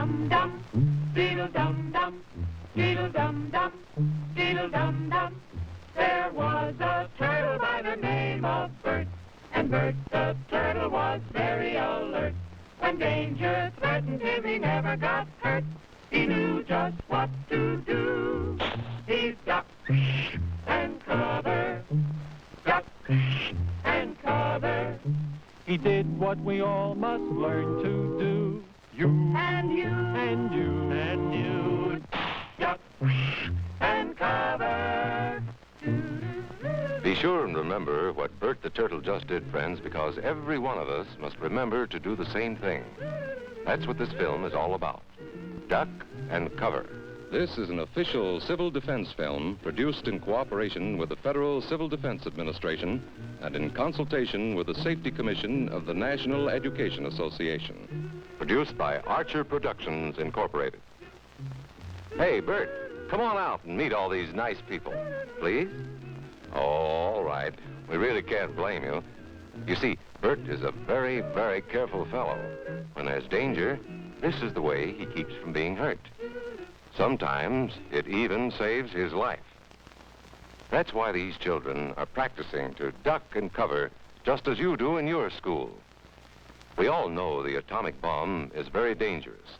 Dum-dum, diddle-dum-dum, diddle-dum-dum, diddle-dum-dum. There was a turtle by the name of Bert, and Bert the turtle was very alert. When danger threatened him, he never got hurt. He knew just what to do. He ducked and covered, ducked and covered. He did what we all must learn to do. You and you and you and you, duck and cover. Be sure and remember what Bert the Turtle just did, friends, because every one of us must remember to do the same thing. That's what this film is all about. Duck and cover. This is an official civil defense film produced in cooperation with the Federal Civil Defense Administration and in consultation with the Safety Commission of the National Education Association. Produced by Archer Productions, Incorporated. Hey, Bert, come on out and meet all these nice people, please. Oh, all right. We really can't blame you. You see, Bert is a very, very careful fellow. When there's danger, this is the way he keeps from being hurt. Sometimes it even saves his life. That's why these children are practicing to duck and cover just as you do in your school. We all know the atomic bomb is very dangerous.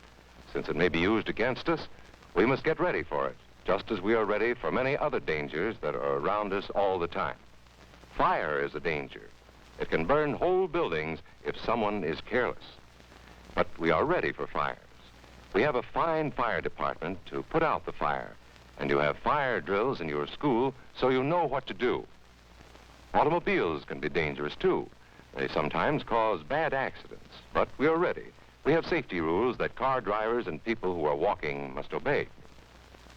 Since it may be used against us, we must get ready for it, just as we are ready for many other dangers that are around us all the time. Fire is a danger. It can burn whole buildings if someone is careless. But we are ready for fires. We have a fine fire department to put out the fire, and you have fire drills in your school so you know what to do. Automobiles can be dangerous too. They sometimes cause bad accidents, but we are ready. We have safety rules that car drivers and people who are walking must obey.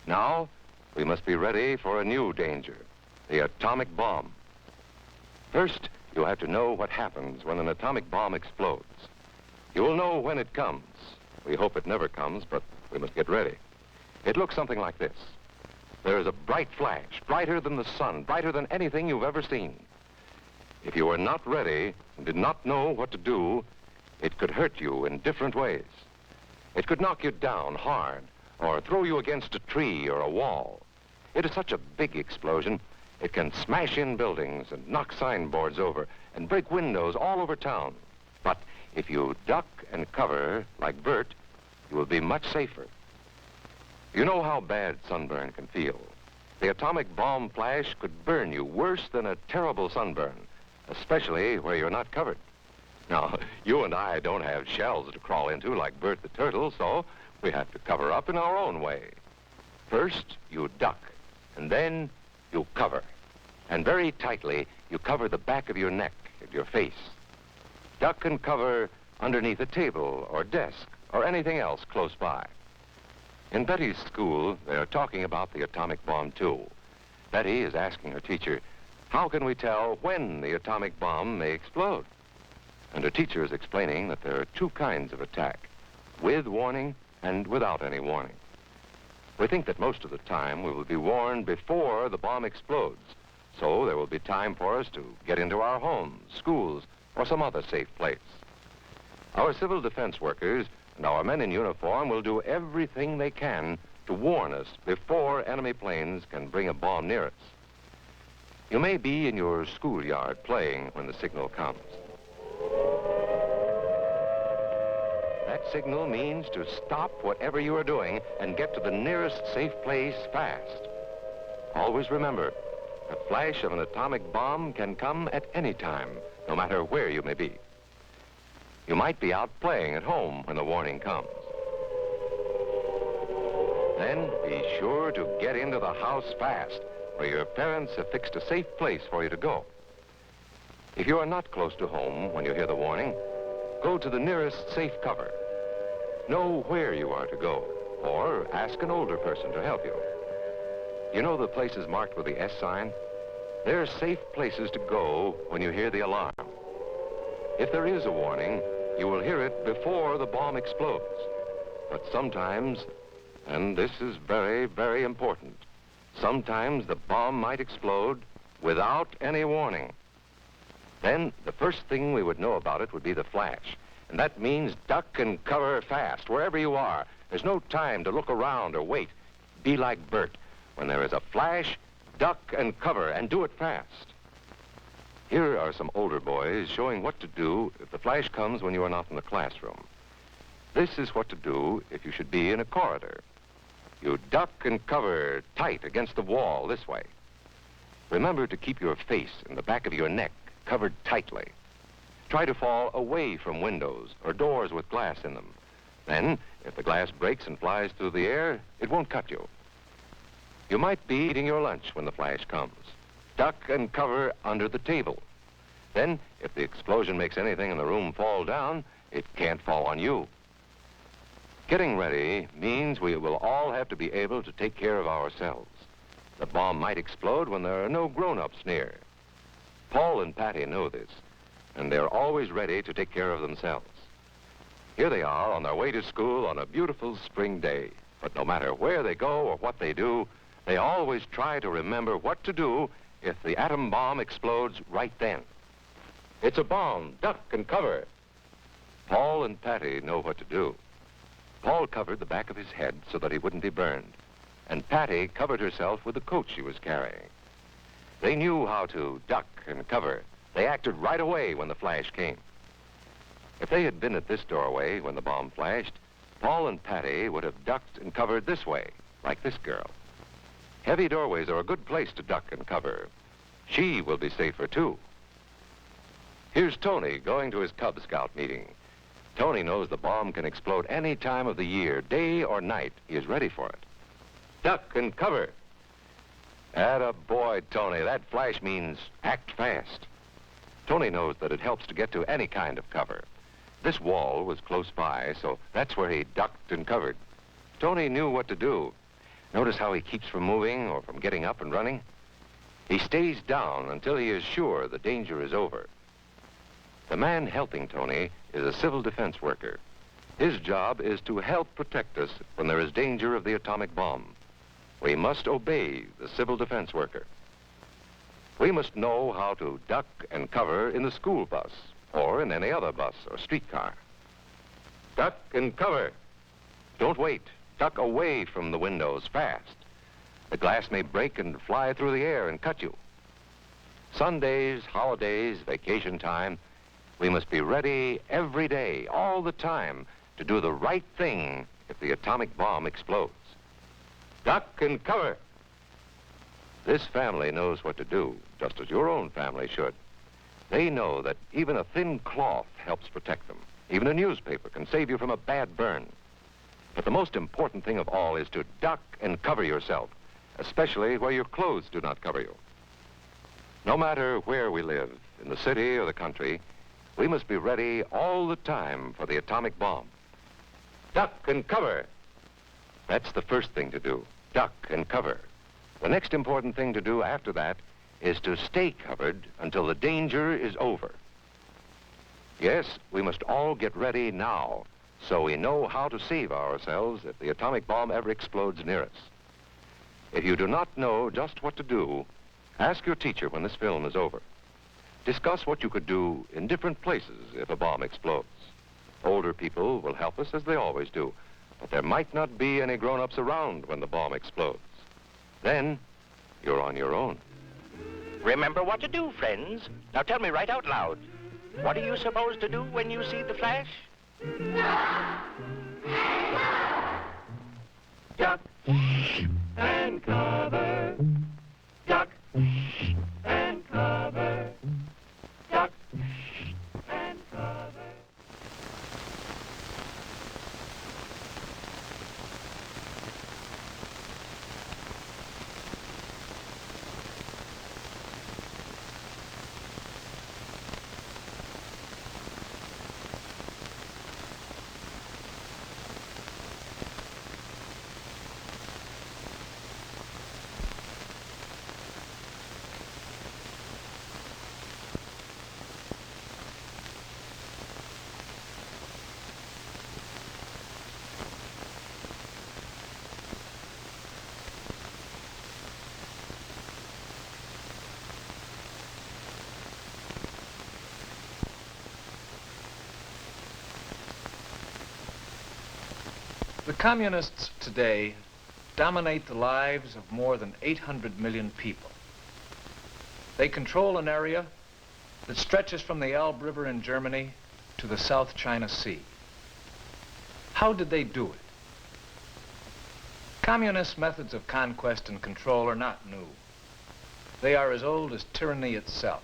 Now, we must be ready for a new danger, the atomic bomb. First, you have to know what happens when an atomic bomb explodes. You will know when it comes. We hope it never comes, but we must get ready. It looks something like this. There is a bright flash, brighter than the sun, brighter than anything you've ever seen. If you were not ready and did not know what to do, it could hurt you in different ways. It could knock you down hard or throw you against a tree or a wall. It is such a big explosion, it can smash in buildings and knock signboards over and break windows all over town. But if you duck and cover like Bert, you will be much safer. You know how bad sunburn can feel. The atomic bomb flash could burn you worse than a terrible sunburn, especially where you're not covered. Now, you and I don't have shells to crawl into like Bert the Turtle, so we have to cover up in our own way. First, you duck, and then you cover. And very tightly, you cover the back of your neck and your face. Duck and cover underneath a table or desk or anything else close by. In Betty's school, they are talking about the atomic bomb, too. Betty is asking her teacher, how can we tell when the atomic bomb may explode? And her teacher is explaining that there are two kinds of attack, with warning and without any warning. We think that most of the time we will be warned before the bomb explodes, so there will be time for us to get into our homes, schools, or some other safe place. Our civil defense workers and our men in uniform will do everything they can to warn us before enemy planes can bring a bomb near us. You may be in your schoolyard playing when the signal comes. That signal means to stop whatever you are doing and get to the nearest safe place fast. Always remember, the flash of an atomic bomb can come at any time, no matter where you may be. You might be out playing at home when the warning comes. Then be sure to get into the house fast, where your parents have fixed a safe place for you to go. If you are not close to home when you hear the warning, go to the nearest safe cover. Know where you are to go, or ask an older person to help you. You know the places marked with the S sign? They're safe places to go when you hear the alarm. If there is a warning, you will hear it before the bomb explodes. But sometimes, and this is very, very important, sometimes the bomb might explode without any warning. Then the first thing we would know about it would be the flash. And that means duck and cover fast, wherever you are. There's no time to look around or wait. Be like Bert. When there is a flash, duck and cover, and do it fast. Here are some older boys showing what to do if the flash comes when you are not in the classroom. This is what to do if you should be in a corridor. You duck and cover tight against the wall this way. Remember to keep your face and the back of your neck covered tightly. Try to fall away from windows or doors with glass in them. Then, if the glass breaks and flies through the air, it won't cut you. You might be eating your lunch when the flash comes. Duck and cover under the table. Then, if the explosion makes anything in the room fall down, it can't fall on you. Getting ready means we will all have to be able to take care of ourselves. The bomb might explode when there are no grown-ups near. Paul and Patty know this, and they're always ready to take care of themselves. Here they are on their way to school on a beautiful spring day. But no matter where they go or what they do, they always try to remember what to do if the atom bomb explodes right then. It's a bomb. Duck and cover. Paul and Patty know what to do. Paul covered the back of his head so that he wouldn't be burned, and Patty covered herself with the coat she was carrying. They knew how to duck and cover. They acted right away when the flash came. If they had been at this doorway when the bomb flashed, Paul and Patty would have ducked and covered this way, like this girl. Heavy doorways are a good place to duck and cover. She will be safer, too. Here's Tony going to his Cub Scout meeting. Tony knows the bomb can explode any time of the year, day or night. He is ready for it. Duck and cover. Atta boy, Tony. That flash means act fast. Tony knows that it helps to get to any kind of cover. This wall was close by, so that's where he ducked and covered. Tony knew what to do. Notice how he keeps from moving or from getting up and running? He stays down until he is sure the danger is over. The man helping Tony is a civil defense worker. His job is to help protect us when there is danger of the atomic bomb. We must obey the civil defense worker. We must know how to duck and cover in the school bus or in any other bus or streetcar. Duck and cover. Don't wait. Duck away from the windows fast. The glass may break and fly through the air and cut you. Sundays, holidays, vacation time, we must be ready every day, all the time, to do the right thing if the atomic bomb explodes. Duck and cover. This family knows what to do, just as your own family should. They know that even a thin cloth helps protect them. Even a newspaper can save you from a bad burn. But the most important thing of all is to duck and cover yourself, especially where your clothes do not cover you. No matter where we live, in the city or the country, we must be ready all the time for the atomic bomb. Duck and cover. That's the first thing to do, duck and cover. The next important thing to do after that is to stay covered until the danger is over. Yes, we must all get ready now so we know how to save ourselves if the atomic bomb ever explodes near us. If you do not know just what to do, ask your teacher when this film is over. Discuss what you could do in different places if a bomb explodes. Older people will help us as they always do, but there might not be any grown-ups around when the bomb explodes. Then, you're on your own. Remember what to do, friends. Now tell me right out loud. What are you supposed to do when you see the flash? Duck and cover. Duck and cover. Duck and cover. The communists today dominate the lives of more than 800 million people. They control an area that stretches from the Elbe River in Germany to the South China Sea. How did they do it? Communist methods of conquest and control are not new. They are as old as tyranny itself.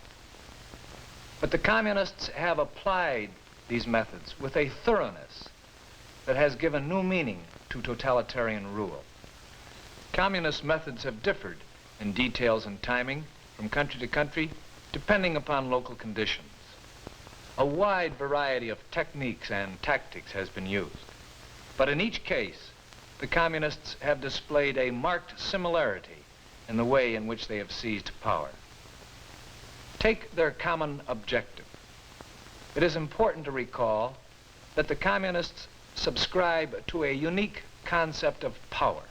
But the communists have applied these methods with a thoroughness that has given new meaning to totalitarian rule. Communist methods have differed in details and timing from country to country, depending upon local conditions. A wide variety of techniques and tactics has been used. But in each case, the communists have displayed a marked similarity in the way in which they have seized power. Take their common objective. It is important to recall that the communists subscribe to a unique concept of power.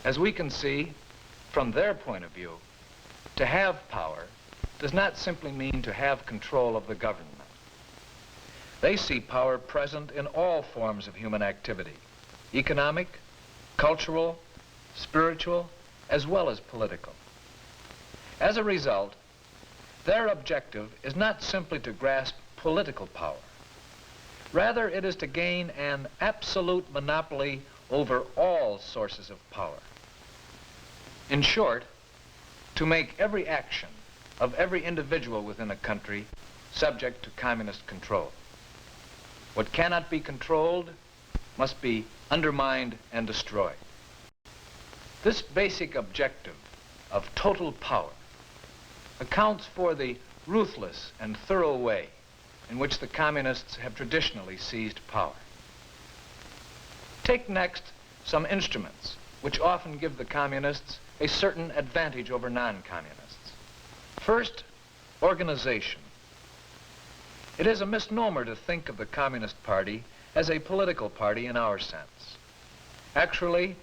As we can see, from their point of view, to have power does not simply mean to have control of the government. They see power present in all forms of human activity, economic, cultural, spiritual, as well as political. As a result, their objective is not simply to grasp political power. Rather, it is to gain an absolute monopoly over all sources of power. In short, to make every action of every individual within a country subject to communist control. What cannot be controlled must be undermined and destroyed. This basic objective of total power accounts for the ruthless and thorough way in which the communists have traditionally seized power. Take next some instruments which often give the communists a certain advantage over non-communists. First, organization. It is a misnomer to think of the Communist Party as a political party in our sense. Actually,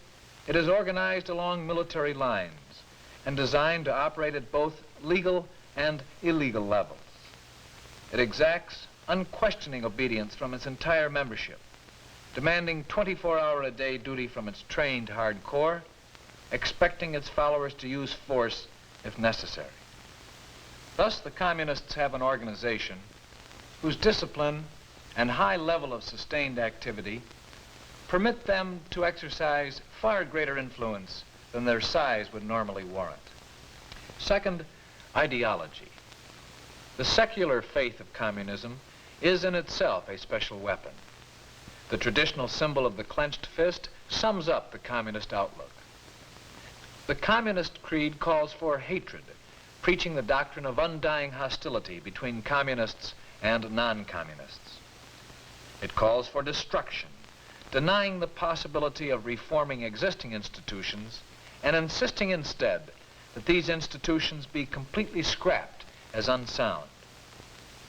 it is organized along military lines and designed to operate at both legal and illegal levels. It exacts unquestioning obedience from its entire membership, demanding 24-hour-a-day duty from its trained hardcore, expecting its followers to use force if necessary. Thus, the communists have an organization whose discipline and high level of sustained activity permit them to exercise far greater influence than their size would normally warrant. Second, ideology. The secular faith of communism is in itself a special weapon. The traditional symbol of the clenched fist sums up the communist outlook. The communist creed calls for hatred, preaching the doctrine of undying hostility between communists and non-communists. It calls for destruction, denying the possibility of reforming existing institutions and insisting instead that these institutions be completely scrapped as unsound.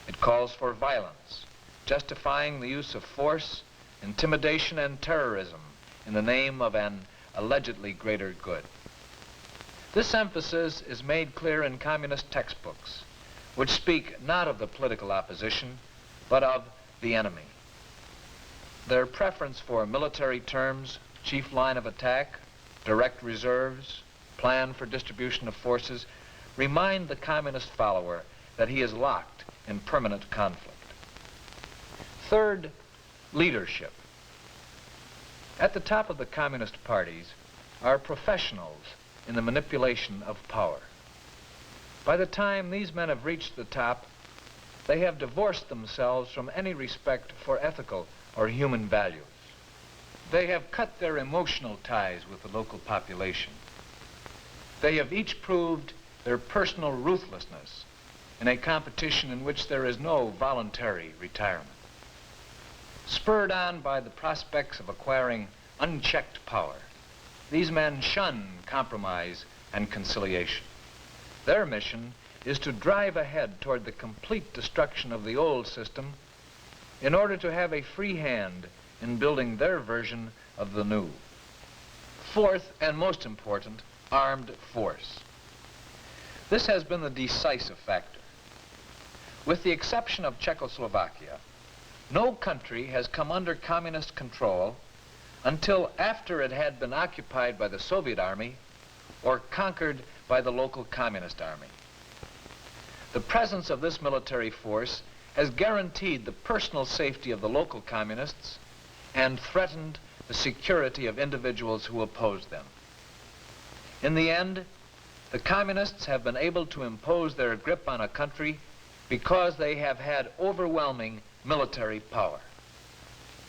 It calls for violence, justifying the use of force, intimidation, and terrorism in the name of an allegedly greater good. This emphasis is made clear in communist textbooks, which speak not of the political opposition, but of the enemy. Their preference for military terms, chief line of attack, direct reserves, plan for distribution of forces, remind the communist follower that he is locked in permanent conflict. Third, leadership. At the top of the communist parties are professionals in the manipulation of power. By the time these men have reached the top, they have divorced themselves from any respect for ethical or human values. They have cut their emotional ties with the local population. They have each proved their personal ruthlessness in a competition in which there is no voluntary retirement. Spurred on by the prospects of acquiring unchecked power, these men shun compromise and conciliation. Their mission is to drive ahead toward the complete destruction of the old system in order to have a free hand in building their version of the new. Fourth, and most important, armed force. This has been the decisive factor. With the exception of Czechoslovakia, no country has come under communist control until after it had been occupied by the Soviet army or conquered by the local communist army. The presence of this military force has guaranteed the personal safety of the local communists and threatened the security of individuals who opposed them. In the end, the communists have been able to impose their grip on a country because they have had overwhelming military power.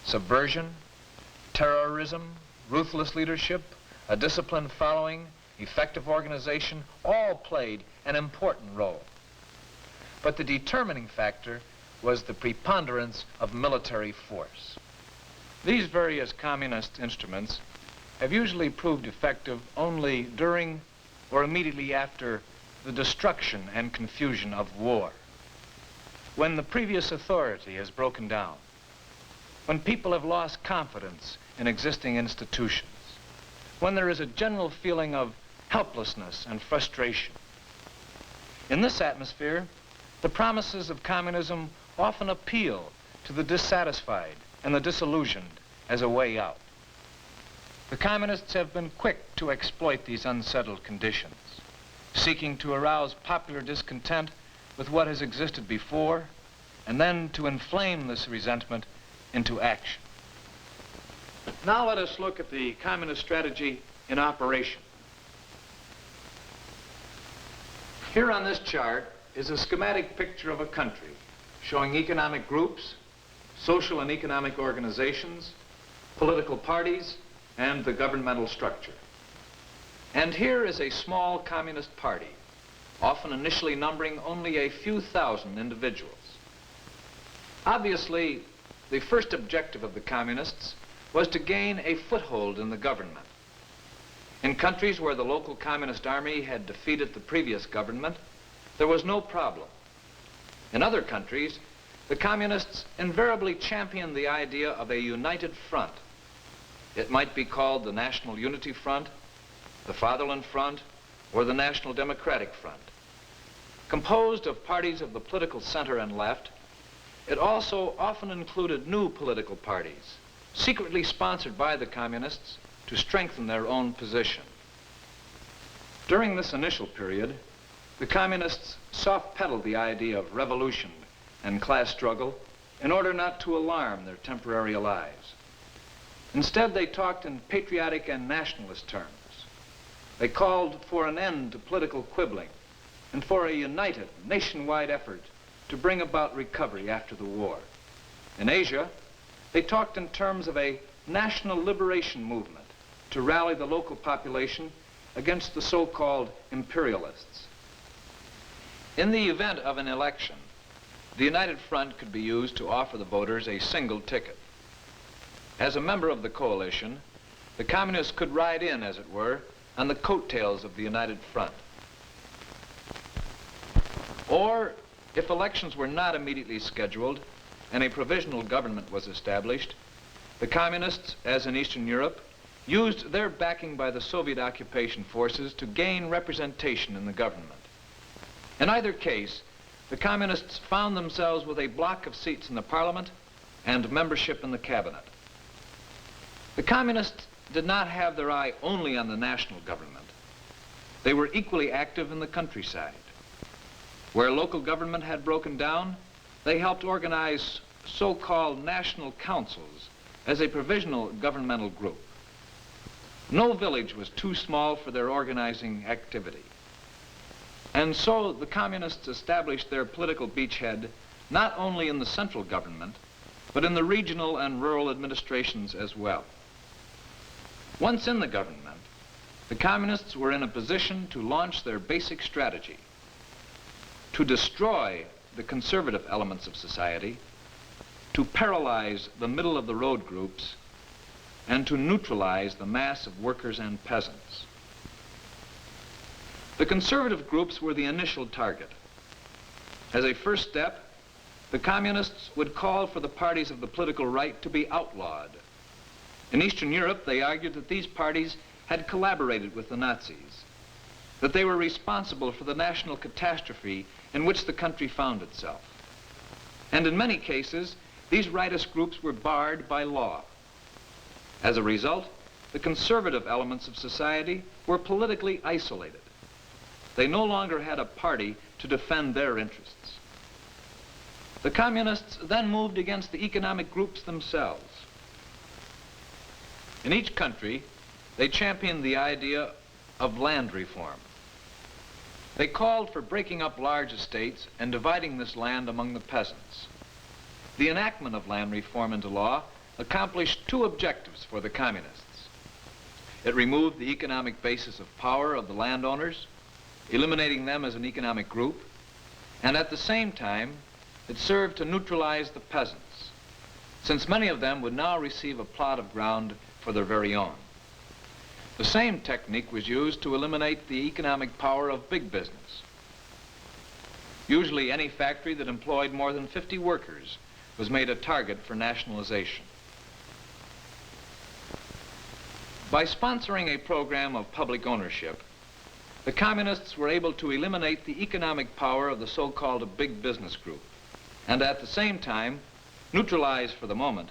Subversion, terrorism, ruthless leadership, a disciplined following, effective organization, all played an important role. But the determining factor was the preponderance of military force. These various communist instruments have usually proved effective only during or immediately after the destruction and confusion of war. When the previous authority has broken down, when people have lost confidence in existing institutions, when there is a general feeling of helplessness and frustration. In this atmosphere, the promises of communism often appeal to the dissatisfied and the disillusioned as a way out. The communists have been quick to exploit these unsettled conditions, seeking to arouse popular discontent with what has existed before, and then to inflame this resentment into action. Now let us look at the communist strategy in operation. Here on this chart is a schematic picture of a country showing economic groups, social and economic organizations, political parties, and the governmental structure. And here is a small communist party, often initially numbering only a few thousand individuals. Obviously, the first objective of the communists was to gain a foothold in the government. In countries where the local communist army had defeated the previous government, there was no problem. In other countries, the communists invariably championed the idea of a united front. It might be called the National Unity Front, the Fatherland Front, or the National Democratic Front. Composed of parties of the political center and left, it also often included new political parties, secretly sponsored by the communists to strengthen their own position. During this initial period, the communists soft-pedaled the idea of revolution and class struggle in order not to alarm their temporary allies. Instead, they talked in patriotic and nationalist terms. They called for an end to political quibbling and for a united, nationwide effort to bring about recovery after the war. In Asia, they talked in terms of a national liberation movement to rally the local population against the so-called imperialists. In the event of an election, the United Front could be used to offer the voters a single ticket. As a member of the coalition, the communists could ride in, as it were, on the coattails of the United Front. Or, if elections were not immediately scheduled and a provisional government was established, the communists, as in Eastern Europe, used their backing by the Soviet occupation forces to gain representation in the government. In either case, the communists found themselves with a block of seats in the parliament and membership in the cabinet. The communists did not have their eye only on the national government. They were equally active in the countryside. Where local government had broken down, they helped organize so-called national councils as a provisional governmental group. No village was too small for their organizing activity. And so the communists established their political beachhead not only in the central government, but in the regional and rural administrations as well. Once in the government, the communists were in a position to launch their basic strategy: to destroy the conservative elements of society, to paralyze the middle-of-the-road groups, and to neutralize the mass of workers and peasants. The conservative groups were the initial target. As a first step, the communists would call for the parties of the political right to be outlawed. In Eastern Europe, they argued that these parties had collaborated with the Nazis, that they were responsible for the national catastrophe in which the country found itself. And in many cases, these rightist groups were barred by law. As a result, the conservative elements of society were politically isolated. They no longer had a party to defend their interests. The communists then moved against the economic groups themselves. In each country, they championed the idea of land reform. They called for breaking up large estates and dividing this land among the peasants. The enactment of land reform into law accomplished two objectives for the communists. It removed the economic basis of power of the landowners, eliminating them as an economic group, and at the same time, it served to neutralize the peasants, since many of them would now receive a plot of ground for their very own. The same technique was used to eliminate the economic power of big business. Usually any factory that employed more than 50 workers was made a target for nationalization. By sponsoring a program of public ownership, the communists were able to eliminate the economic power of the so-called big business group, and at the same time neutralize for the moment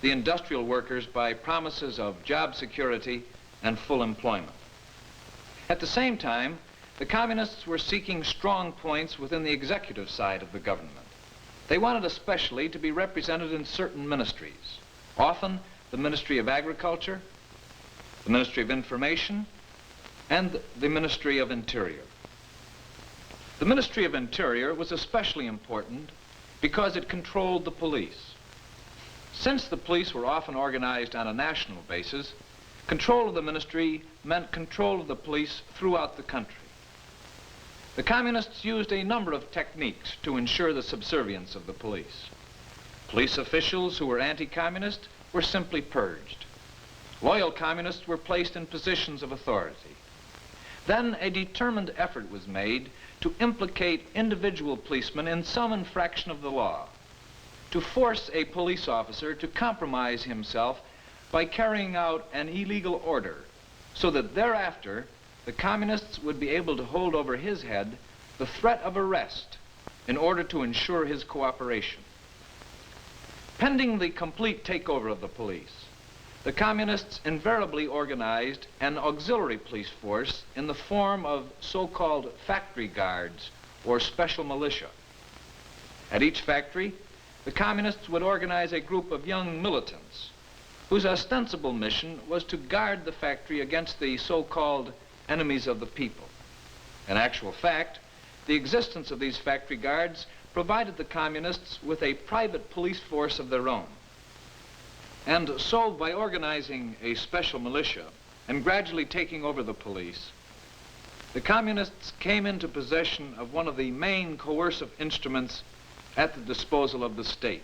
the industrial workers by promises of job security and full employment. At the same time, the communists were seeking strong points within the executive side of the government. They wanted especially to be represented in certain ministries, often the Ministry of Agriculture, the Ministry of Information, and the Ministry of Interior. The Ministry of Interior was especially important because it controlled the police. Since the police were often organized on a national basis, control of the ministry meant control of the police throughout the country. The communists used a number of techniques to ensure the subservience of the police. Police officials who were anti-communist were simply purged. Loyal communists were placed in positions of authority. Then a determined effort was made to implicate individual policemen in some infraction of the law, to force a police officer to compromise himself by carrying out an illegal order, so that thereafter the communists would be able to hold over his head the threat of arrest in order to ensure his cooperation. Pending the complete takeover of the police, the communists invariably organized an auxiliary police force in the form of so-called factory guards or special militia. At each factory, the communists would organize a group of young militants whose ostensible mission was to guard the factory against the so-called enemies of the people. In actual fact, the existence of these factory guards provided the communists with a private police force of their own. And so, by organizing a special militia and gradually taking over the police, the communists came into possession of one of the main coercive instruments at the disposal of the state,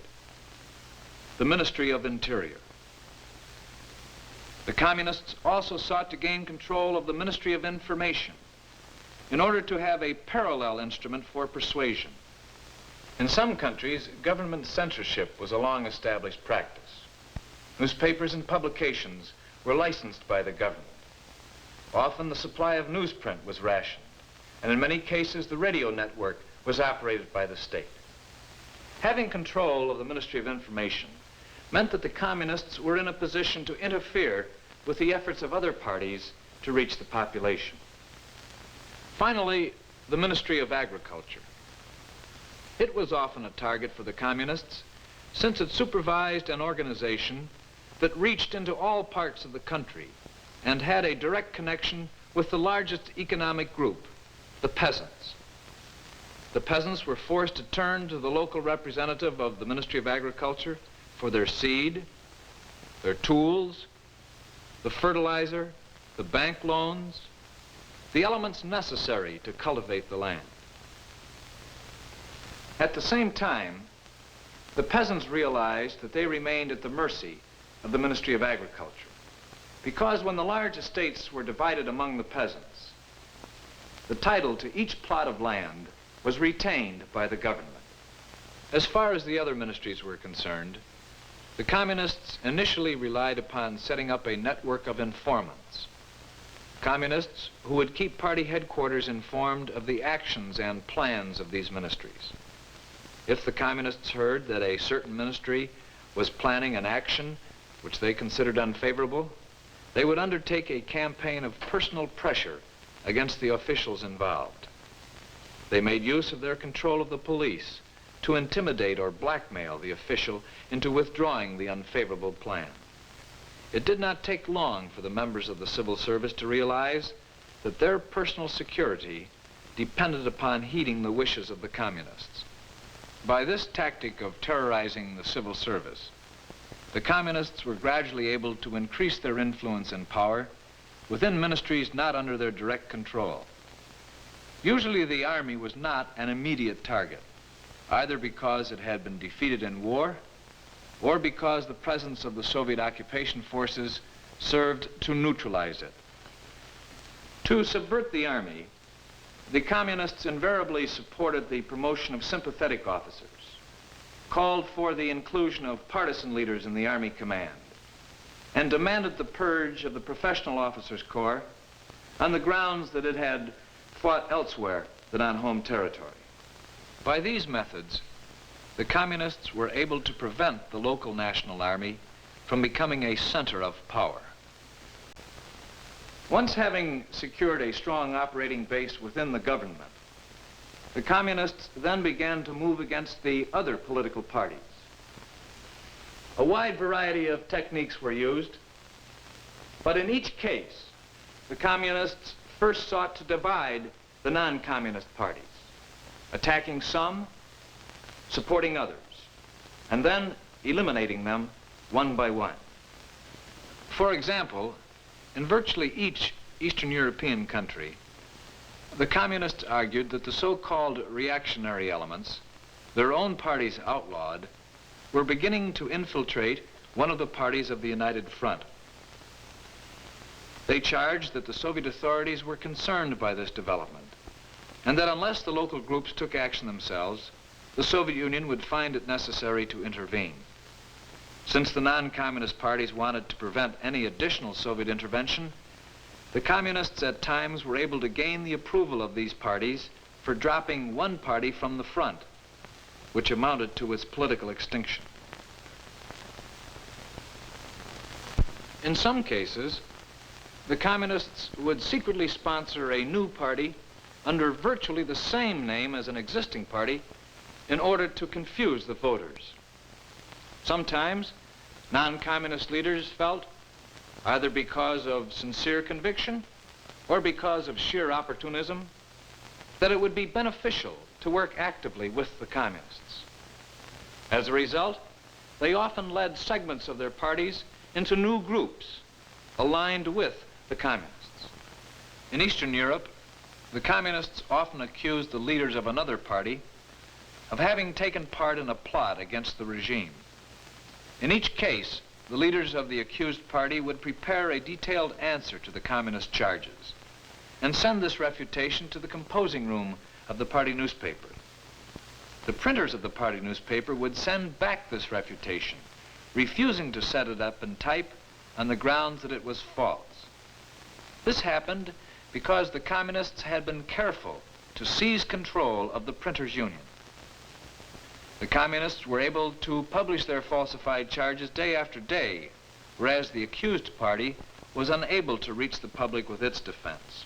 the Ministry of Interior. The communists also sought to gain control of the Ministry of Information in order to have a parallel instrument for persuasion. In some countries, government censorship was a long-established practice. Newspapers and publications were licensed by the government. Often the supply of newsprint was rationed, and in many cases the radio network was operated by the state. Having control of the Ministry of Information meant that the communists were in a position to interfere with the efforts of other parties to reach the population. Finally, the Ministry of Agriculture. It was often a target for the communists since it supervised an organization that reached into all parts of the country and had a direct connection with the largest economic group, the peasants. The peasants were forced to turn to the local representative of the Ministry of Agriculture for their seed, their tools, the fertilizer, the bank loans, the elements necessary to cultivate the land. At the same time, the peasants realized that they remained at the mercy of the Ministry of Agriculture, because when the large estates were divided among the peasants, the title to each plot of land was retained by the government. As far as the other ministries were concerned, the communists initially relied upon setting up a network of informants. Communists who would keep party headquarters informed of the actions and plans of these ministries. If the communists heard that a certain ministry was planning an action which they considered unfavorable, they would undertake a campaign of personal pressure against the officials involved. They made use of their control of the police to intimidate or blackmail the official into withdrawing the unfavorable plan. It did not take long for the members of the civil service to realize that their personal security depended upon heeding the wishes of the communists. By this tactic of terrorizing the civil service, the communists were gradually able to increase their influence and power within ministries not under their direct control. Usually the army was not an immediate target, either because it had been defeated in war or because the presence of the Soviet occupation forces served to neutralize it. To subvert the army, the communists invariably supported the promotion of sympathetic officers, called for the inclusion of partisan leaders in the Army command, and demanded the purge of the professional officers' corps on the grounds that it had fought elsewhere than on home territory. By these methods, the communists were able to prevent the local National Army from becoming a center of power. Once having secured a strong operating base within the government, the communists then began to move against the other political parties. A wide variety of techniques were used, but in each case, the communists first sought to divide the non-communist parties, attacking some, supporting others, and then eliminating them one by one. For example, in virtually each Eastern European country, the communists argued that the so-called reactionary elements, their own parties outlawed, were beginning to infiltrate one of the parties of the United Front. They charged that the Soviet authorities were concerned by this development, and that unless the local groups took action themselves, the Soviet Union would find it necessary to intervene. Since the non-communist parties wanted to prevent any additional Soviet intervention, the communists at times were able to gain the approval of these parties for dropping one party from the front, which amounted to its political extinction. In some cases, the communists would secretly sponsor a new party under virtually the same name as an existing party in order to confuse the voters. Sometimes, non-communist leaders felt, either because of sincere conviction or because of sheer opportunism, that it would be beneficial to work actively with the communists. As a result, they often led segments of their parties into new groups aligned with the communists. In Eastern Europe, the communists often accused the leaders of another party of having taken part in a plot against the regime. In each case, the leaders of the accused party would prepare a detailed answer to the communist charges and send this refutation to the composing room of the party newspaper. The printers of the party newspaper would send back this refutation, refusing to set it up in type on the grounds that it was false. This happened because the communists had been careful to seize control of the printers' union. The communists were able to publish their falsified charges day after day, whereas the accused party was unable to reach the public with its defense.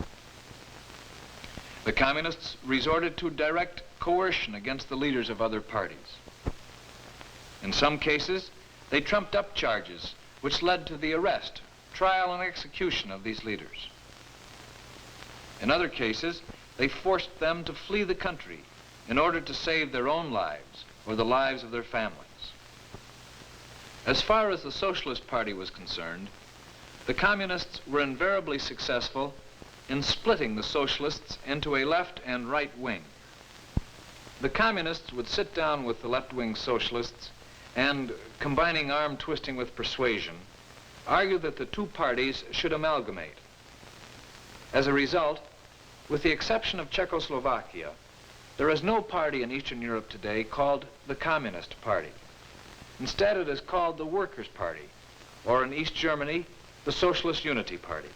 The communists resorted to direct coercion against the leaders of other parties. In some cases, they trumped up charges which led to the arrest, trial, and execution of these leaders. In other cases, they forced them to flee the country in order to save their own lives or the lives of their families. As far as the Socialist Party was concerned, the communists were invariably successful in splitting the socialists into a left and right wing. The communists would sit down with the left-wing socialists and, combining arm twisting with persuasion, argue that the two parties should amalgamate. As a result, with the exception of Czechoslovakia, there is no party in Eastern Europe today called the Communist Party. Instead, it is called the Workers' Party, or in East Germany, the Socialist Unity Party.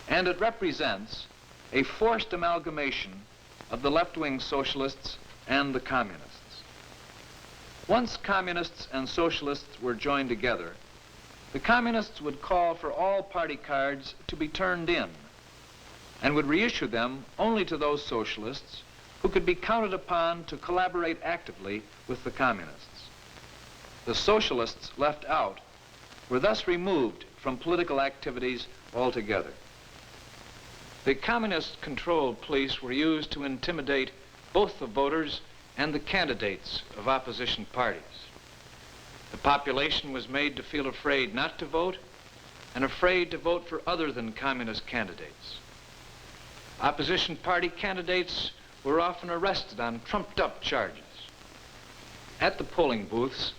And it represents a forced amalgamation of the left-wing socialists and the communists. Once communists and socialists were joined together, the communists would call for all party cards to be turned in and would reissue them only to those socialists who could be counted upon to collaborate actively with the communists. The socialists left out were thus removed from political activities altogether. The communist-controlled police were used to intimidate both the voters and the candidates of opposition parties. The population was made to feel afraid not to vote and afraid to vote for other than communist candidates. Opposition party candidates were often arrested on trumped-up charges. At the polling booths,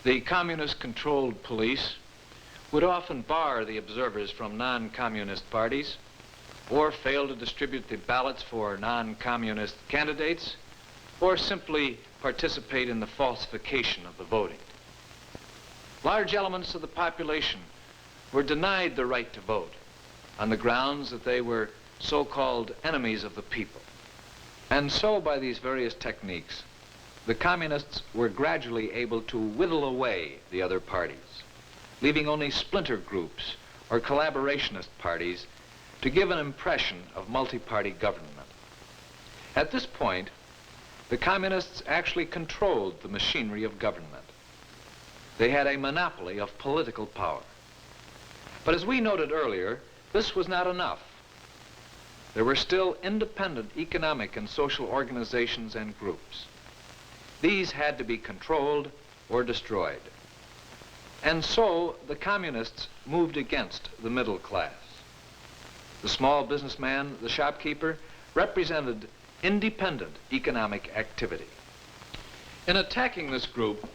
the communist-controlled police would often bar the observers from non-communist parties or fail to distribute the ballots for non-communist candidates or simply participate in the falsification of the voting. Large elements of the population were denied the right to vote on the grounds that they were so-called enemies of the people. And so, by these various techniques, the communists were gradually able to whittle away the other parties, leaving only splinter groups or collaborationist parties to give an impression of multi-party government. At this point, the communists actually controlled the machinery of government. They had a monopoly of political power. But as we noted earlier, this was not enough. There were still independent economic and social organizations and groups. These had to be controlled or destroyed. And so the communists moved against the middle class. The small businessman, the shopkeeper, represented independent economic activity. In attacking this group,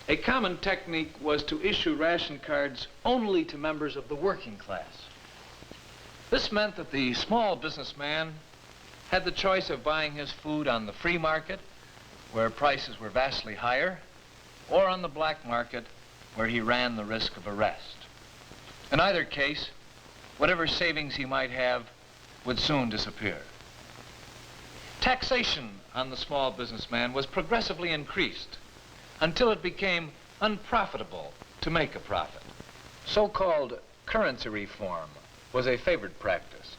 a common technique was to issue ration cards only to members of the working class. This meant that the small businessman had the choice of buying his food on the free market, where prices were vastly higher, or on the black market, where he ran the risk of arrest. In either case, whatever savings he might have would soon disappear. Taxation on the small businessman was progressively increased until it became unprofitable to make a profit. So-called currency reform was a favored practice.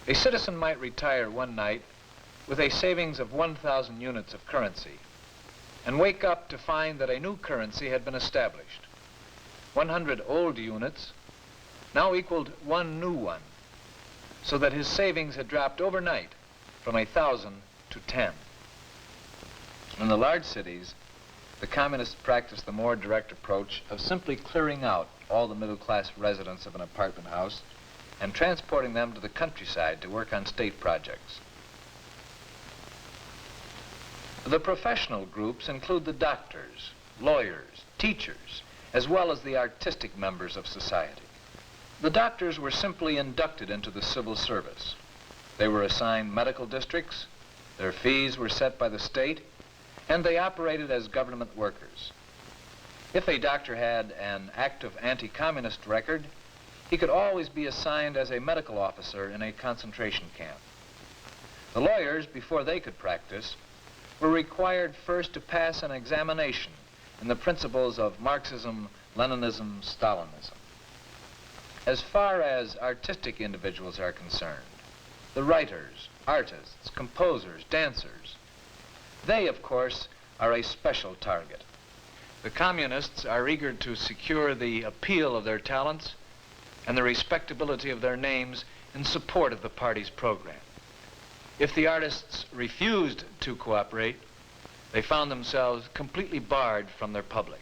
A citizen might retire one night with a savings of 1,000 units of currency and wake up to find that a new currency had been established. 100 old units now equaled one new one, so that his savings had dropped overnight from 1,000 to 10. In the large cities, the communists practiced the more direct approach of simply clearing out all the middle-class residents of an apartment house and transporting them to the countryside to work on state projects. The professional groups include the doctors, lawyers, teachers, as well as the artistic members of society. The doctors were simply inducted into the civil service. They were assigned medical districts, their fees were set by the state, and they operated as government workers. If a doctor had an active anti-communist record, he could always be assigned as a medical officer in a concentration camp. The lawyers, before they could practice, were required first to pass an examination in the principles of Marxism, Leninism, Stalinism. As far as artistic individuals are concerned, the writers, artists, composers, dancers, they, of course, are a special target. The communists are eager to secure the appeal of their talents and the respectability of their names in support of the party's program. If the artists refused to cooperate, they found themselves completely barred from their public.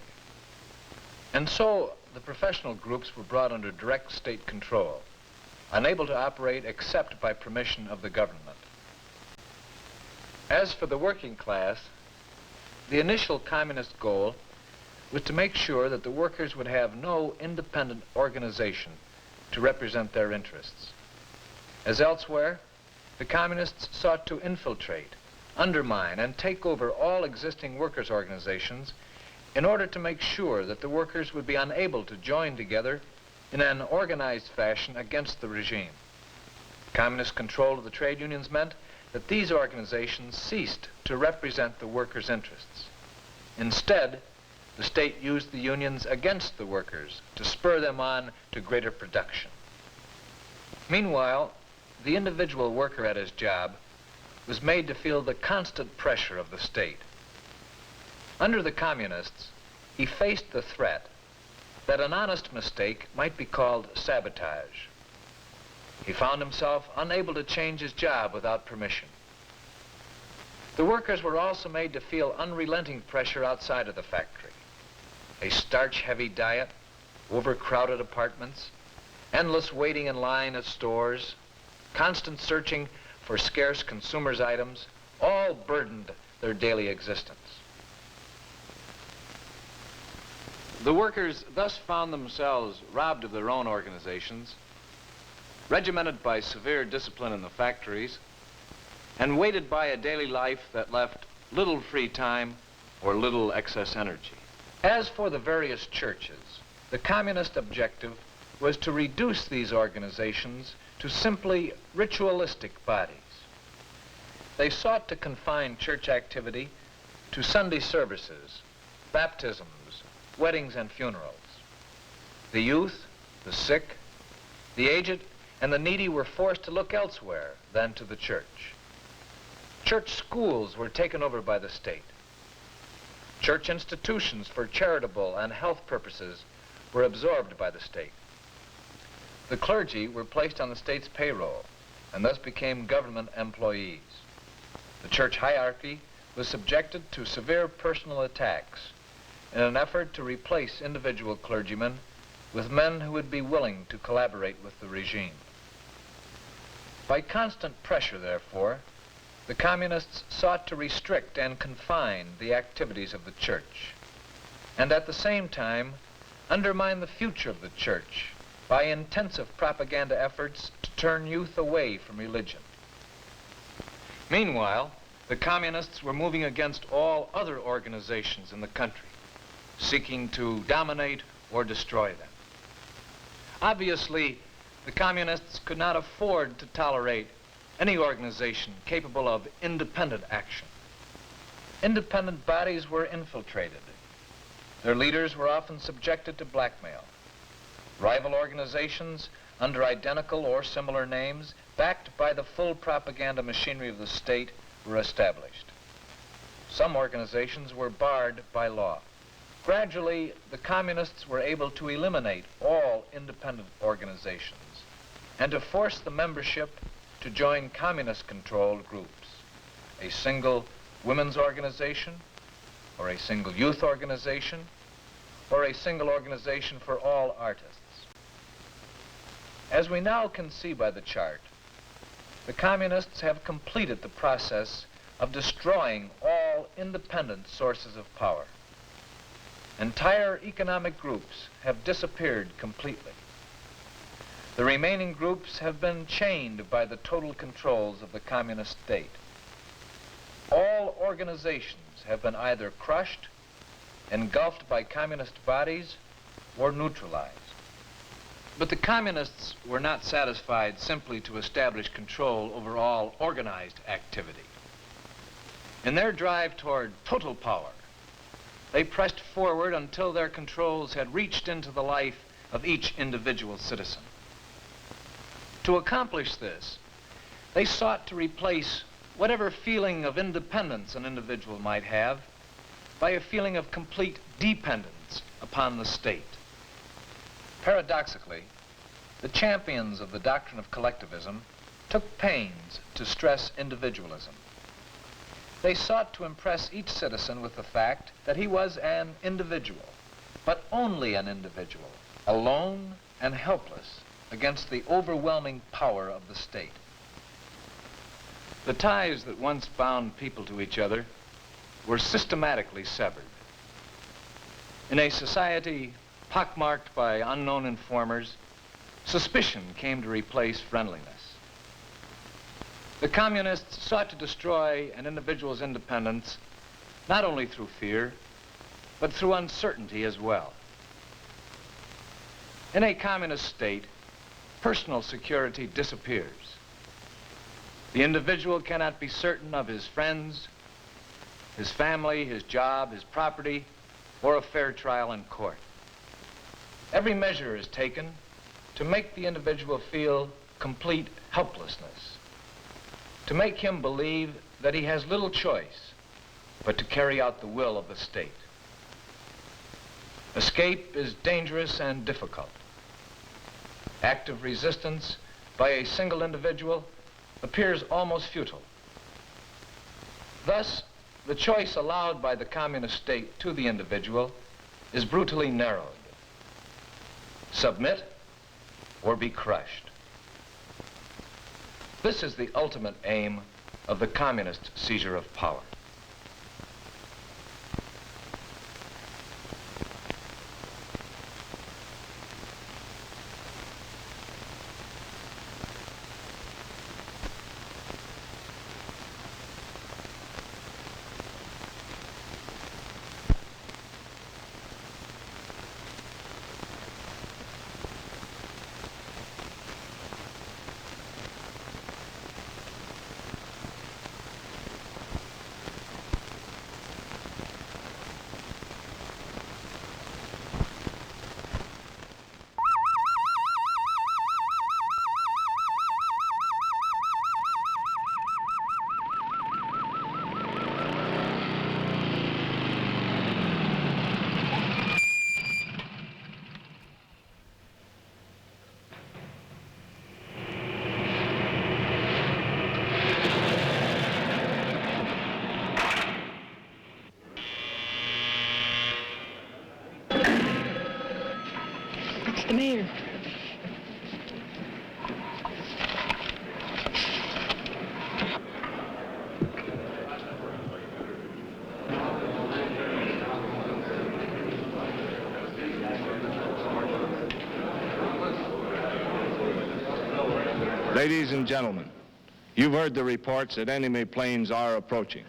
And so the professional groups were brought under direct state control, unable to operate except by permission of the government. As for the working class, the initial communist goal was to make sure that the workers would have no independent organization to represent their interests. As elsewhere, the communists sought to infiltrate, undermine, and take over all existing workers' organizations in order to make sure that the workers would be unable to join together in an organized fashion against the regime. Communist control of the trade unions meant that these organizations ceased to represent the workers' interests. Instead, the state used the unions against the workers to spur them on to greater production. Meanwhile, the individual worker at his job was made to feel the constant pressure of the state. Under the communists, he faced the threat that an honest mistake might be called sabotage. He found himself unable to change his job without permission. The workers were also made to feel unrelenting pressure outside of the factory. A starch-heavy diet, overcrowded apartments, endless waiting in line at stores, constant searching for scarce consumers' items, all burdened their daily existence. The workers thus found themselves robbed of their own organizations, regimented by severe discipline in the factories, and weighted by a daily life that left little free time or little excess energy. As for the various churches, the communist objective was to reduce these organizations to simply ritualistic bodies. They sought to confine church activity to Sunday services, baptisms, weddings and funerals. The youth, the sick, the aged, and the needy were forced to look elsewhere than to the church. Church schools were taken over by the state. Church institutions for charitable and health purposes were absorbed by the state. The clergy were placed on the state's payroll and thus became government employees. The church hierarchy was subjected to severe personal attacks in an effort to replace individual clergymen with men who would be willing to collaborate with the regime. By constant pressure, therefore, the communists sought to restrict and confine the activities of the church, and at the same time undermine the future of the church by intensive propaganda efforts to turn youth away from religion. Meanwhile, the communists were moving against all other organizations in the country, seeking to dominate or destroy them. Obviously, the communists could not afford to tolerate any organization capable of independent action. Independent bodies were infiltrated. Their leaders were often subjected to blackmail. Rival organizations under identical or similar names, backed by the full propaganda machinery of the state, were established. Some organizations were barred by law. Gradually, the communists were able to eliminate all independent organizations and to force the membership to join communist-controlled groups, a single women's organization, or a single youth organization, or a single organization for all artists. As we now can see by the chart, the communists have completed the process of destroying all independent sources of power. Entire economic groups have disappeared completely. The remaining groups have been chained by the total controls of the communist state. All organizations have been either crushed, engulfed by communist bodies, or neutralized. But the communists were not satisfied simply to establish control over all organized activity. In their drive toward total power, they pressed forward until their controls had reached into the life of each individual citizen. To accomplish this, they sought to replace whatever feeling of independence an individual might have by a feeling of complete dependence upon the state. Paradoxically, the champions of the doctrine of collectivism took pains to stress individualism. They sought to impress each citizen with the fact that he was an individual, but only an individual, alone and helpless against the overwhelming power of the state. The ties that once bound people to each other were systematically severed. In a society pockmarked by unknown informers, suspicion came to replace friendliness. The communists sought to destroy an individual's independence not only through fear, but through uncertainty as well. In a communist state, personal security disappears. The individual cannot be certain of his friends, his family, his job, his property, or a fair trial in court. Every measure is taken to make the individual feel complete helplessness, to make him believe that he has little choice but to carry out the will of the state. Escape is dangerous and difficult. Active resistance by a single individual appears almost futile. Thus, the choice allowed by the communist state to the individual is brutally narrowed. Submit or be crushed. This is the ultimate aim of the communist seizure of power. It's the mayor. Ladies and gentlemen, you've heard the reports that enemy planes are approaching.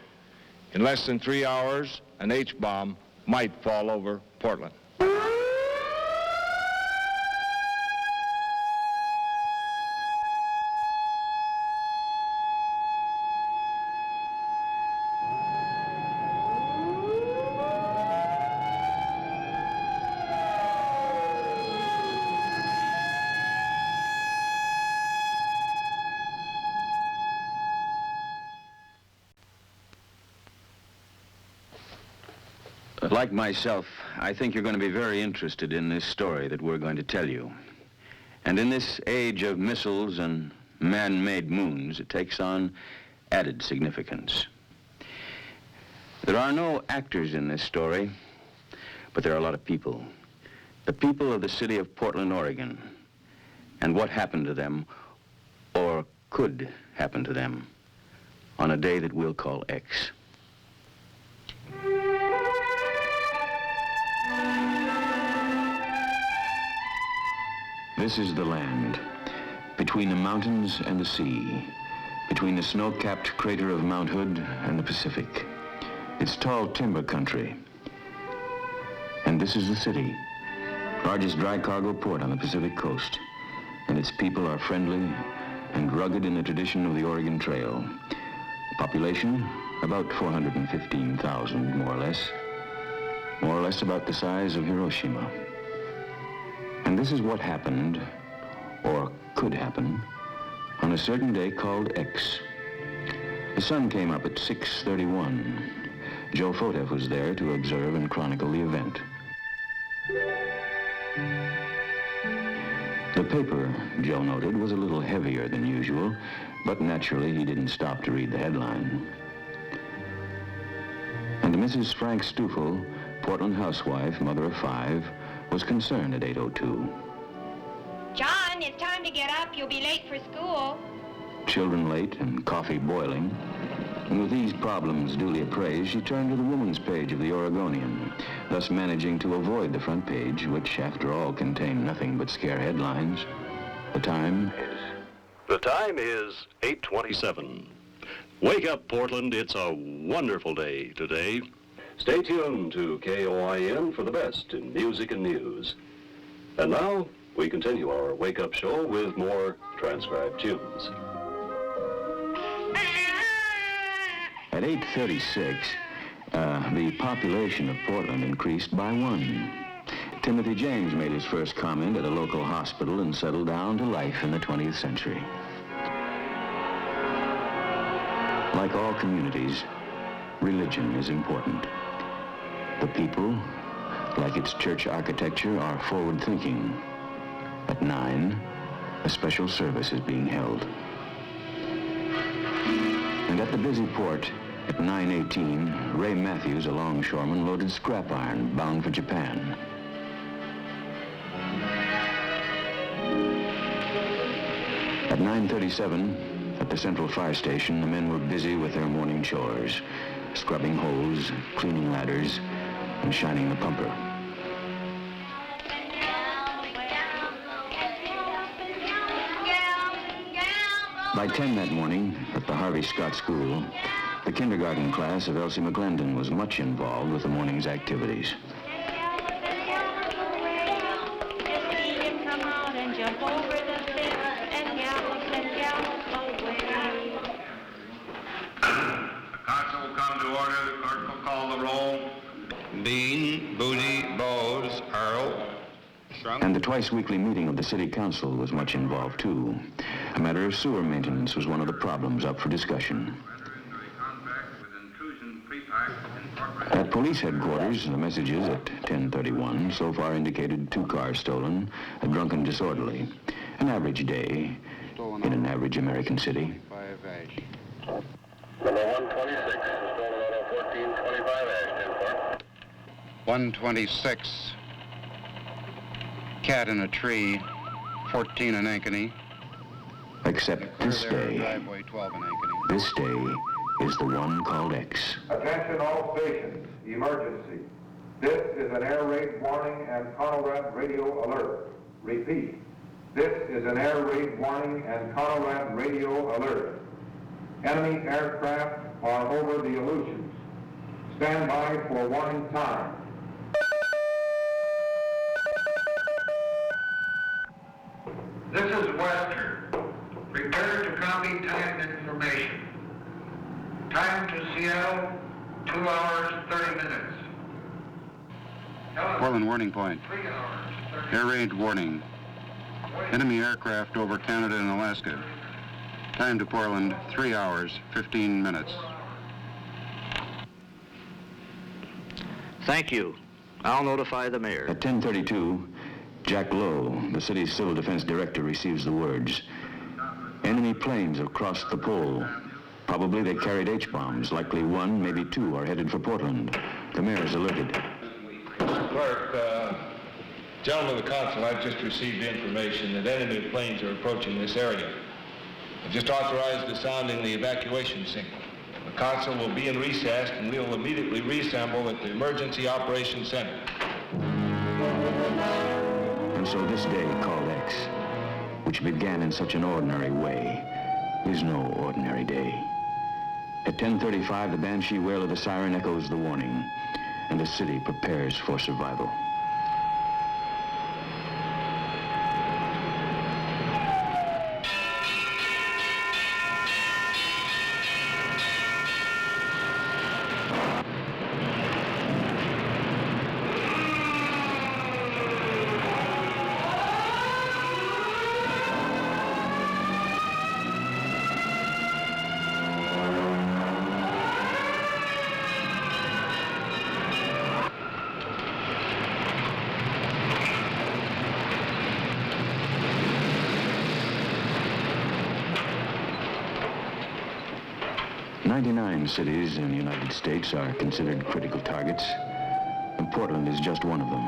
In less than 3 hours, an H-bomb might fall over Portland. Like myself, I think you're going to be very interested in this story that we're going to tell you. And in this age of missiles and man-made moons, it takes on added significance. There are no actors in this story, but there are a lot of people. The people of the city of Portland, Oregon, and what happened to them, or could happen to them, on a day that we'll call X. This is the land, between the mountains and the sea, between the snow-capped crater of Mount Hood and the Pacific. It's tall timber country. And this is the city, largest dry cargo port on the Pacific coast. And its people are friendly and rugged in the tradition of the Oregon Trail. Population, about 415,000, more or less about the size of Hiroshima. And this is what happened, or could happen, on a certain day called X. The sun came up at 6:31. Joe Fotev was there to observe and chronicle the event. The paper, Joe noted, was a little heavier than usual, but naturally he didn't stop to read the headline. And Mrs. Frank Stoffel, Portland housewife, mother of 5, was concerned at 8:02. John, it's time to get up. You'll be late for school. Children late and coffee boiling. And with these problems duly appraised, she turned to the woman's page of the Oregonian, thus managing to avoid the front page, which, after all, contained nothing but scare headlines. The time is 8:27. Wake up, Portland. It's a wonderful day today. Stay tuned to KOIN for the best in music and news. And now, we continue our wake-up show with more transcribed tunes. At 8:36, The population of Portland increased by 1. Timothy James made his first comment at a local hospital and settled down to life in the 20th century. Like all communities, religion is important. The people, like its church architecture, are forward-thinking. At 9, a special service is being held. And at the busy port, at 9:18, Ray Matthews, a longshoreman, loaded scrap iron bound for Japan. At 9:37, at the Central Fire Station, the men were busy with their morning chores, scrubbing hose, cleaning ladders, and shining the pumper. By 10 that morning, at the Harvey Scott School, the kindergarten class of Elsie McGlendon was much involved with the morning's activities. Council will come to order. The clerk will call the roll. Bean, Booty, Bowes, Earl. And the twice-weekly meeting of the city council was much involved, too. A matter of sewer maintenance was one of the problems up for discussion. At police headquarters, the messages at 10:31 so far indicated 2 cars stolen, a drunken disorderly. An average day in an average American city. Number 126, stolen auto 1425 Ashton. 126, cat in a tree, 14 in Ankeny. Except this day. Driveway 12 in Ankeny. This day is the one called X. Attention all stations, emergency. This is an air raid warning and Conrad radio alert. Repeat, this is an air raid warning and Conrad radio alert. Enemy aircraft are over the Aleutians. Stand by for warning time. This is Western. Prepare to copy time information. Time to Seattle, 2 hours, 30 minutes. Portland warning point. 3 hours, 30 Air raid warning. Enemy aircraft over Canada and Alaska. Time to Portland, 3 hours, 15 minutes. Thank you. I'll notify the mayor. At 10:32, Jack Lowe, the city's civil defense director, receives the words. Enemy planes have crossed the pole. Probably they carried H-bombs. Likely 1, maybe 2 are headed for Portland. The mayor is alerted. Mr. Clerk, gentlemen of the council, I've just received information that enemy planes are approaching this area. I've just authorized the sounding the evacuation signal. The council will be in recess and we will immediately reassemble at the Emergency Operations Center. And so this day called X, which began in such an ordinary way, is no ordinary day. At 10:35, the banshee wail of the siren echoes the warning, and the city prepares for survival. Cities in the United States are considered critical targets, and Portland is just one of them.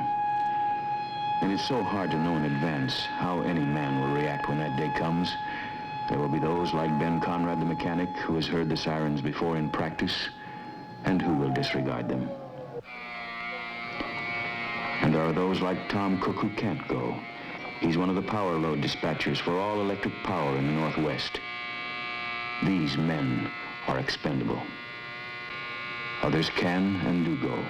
It is so hard to know in advance how any man will react when that day comes. There will be those like Ben Conrad the mechanic, who has heard the sirens before in practice, and who will disregard them. And there are those like Tom Cook who can't go. He's one of the power load dispatchers for all electric power in the Northwest. These men are expendable. Others can and do go.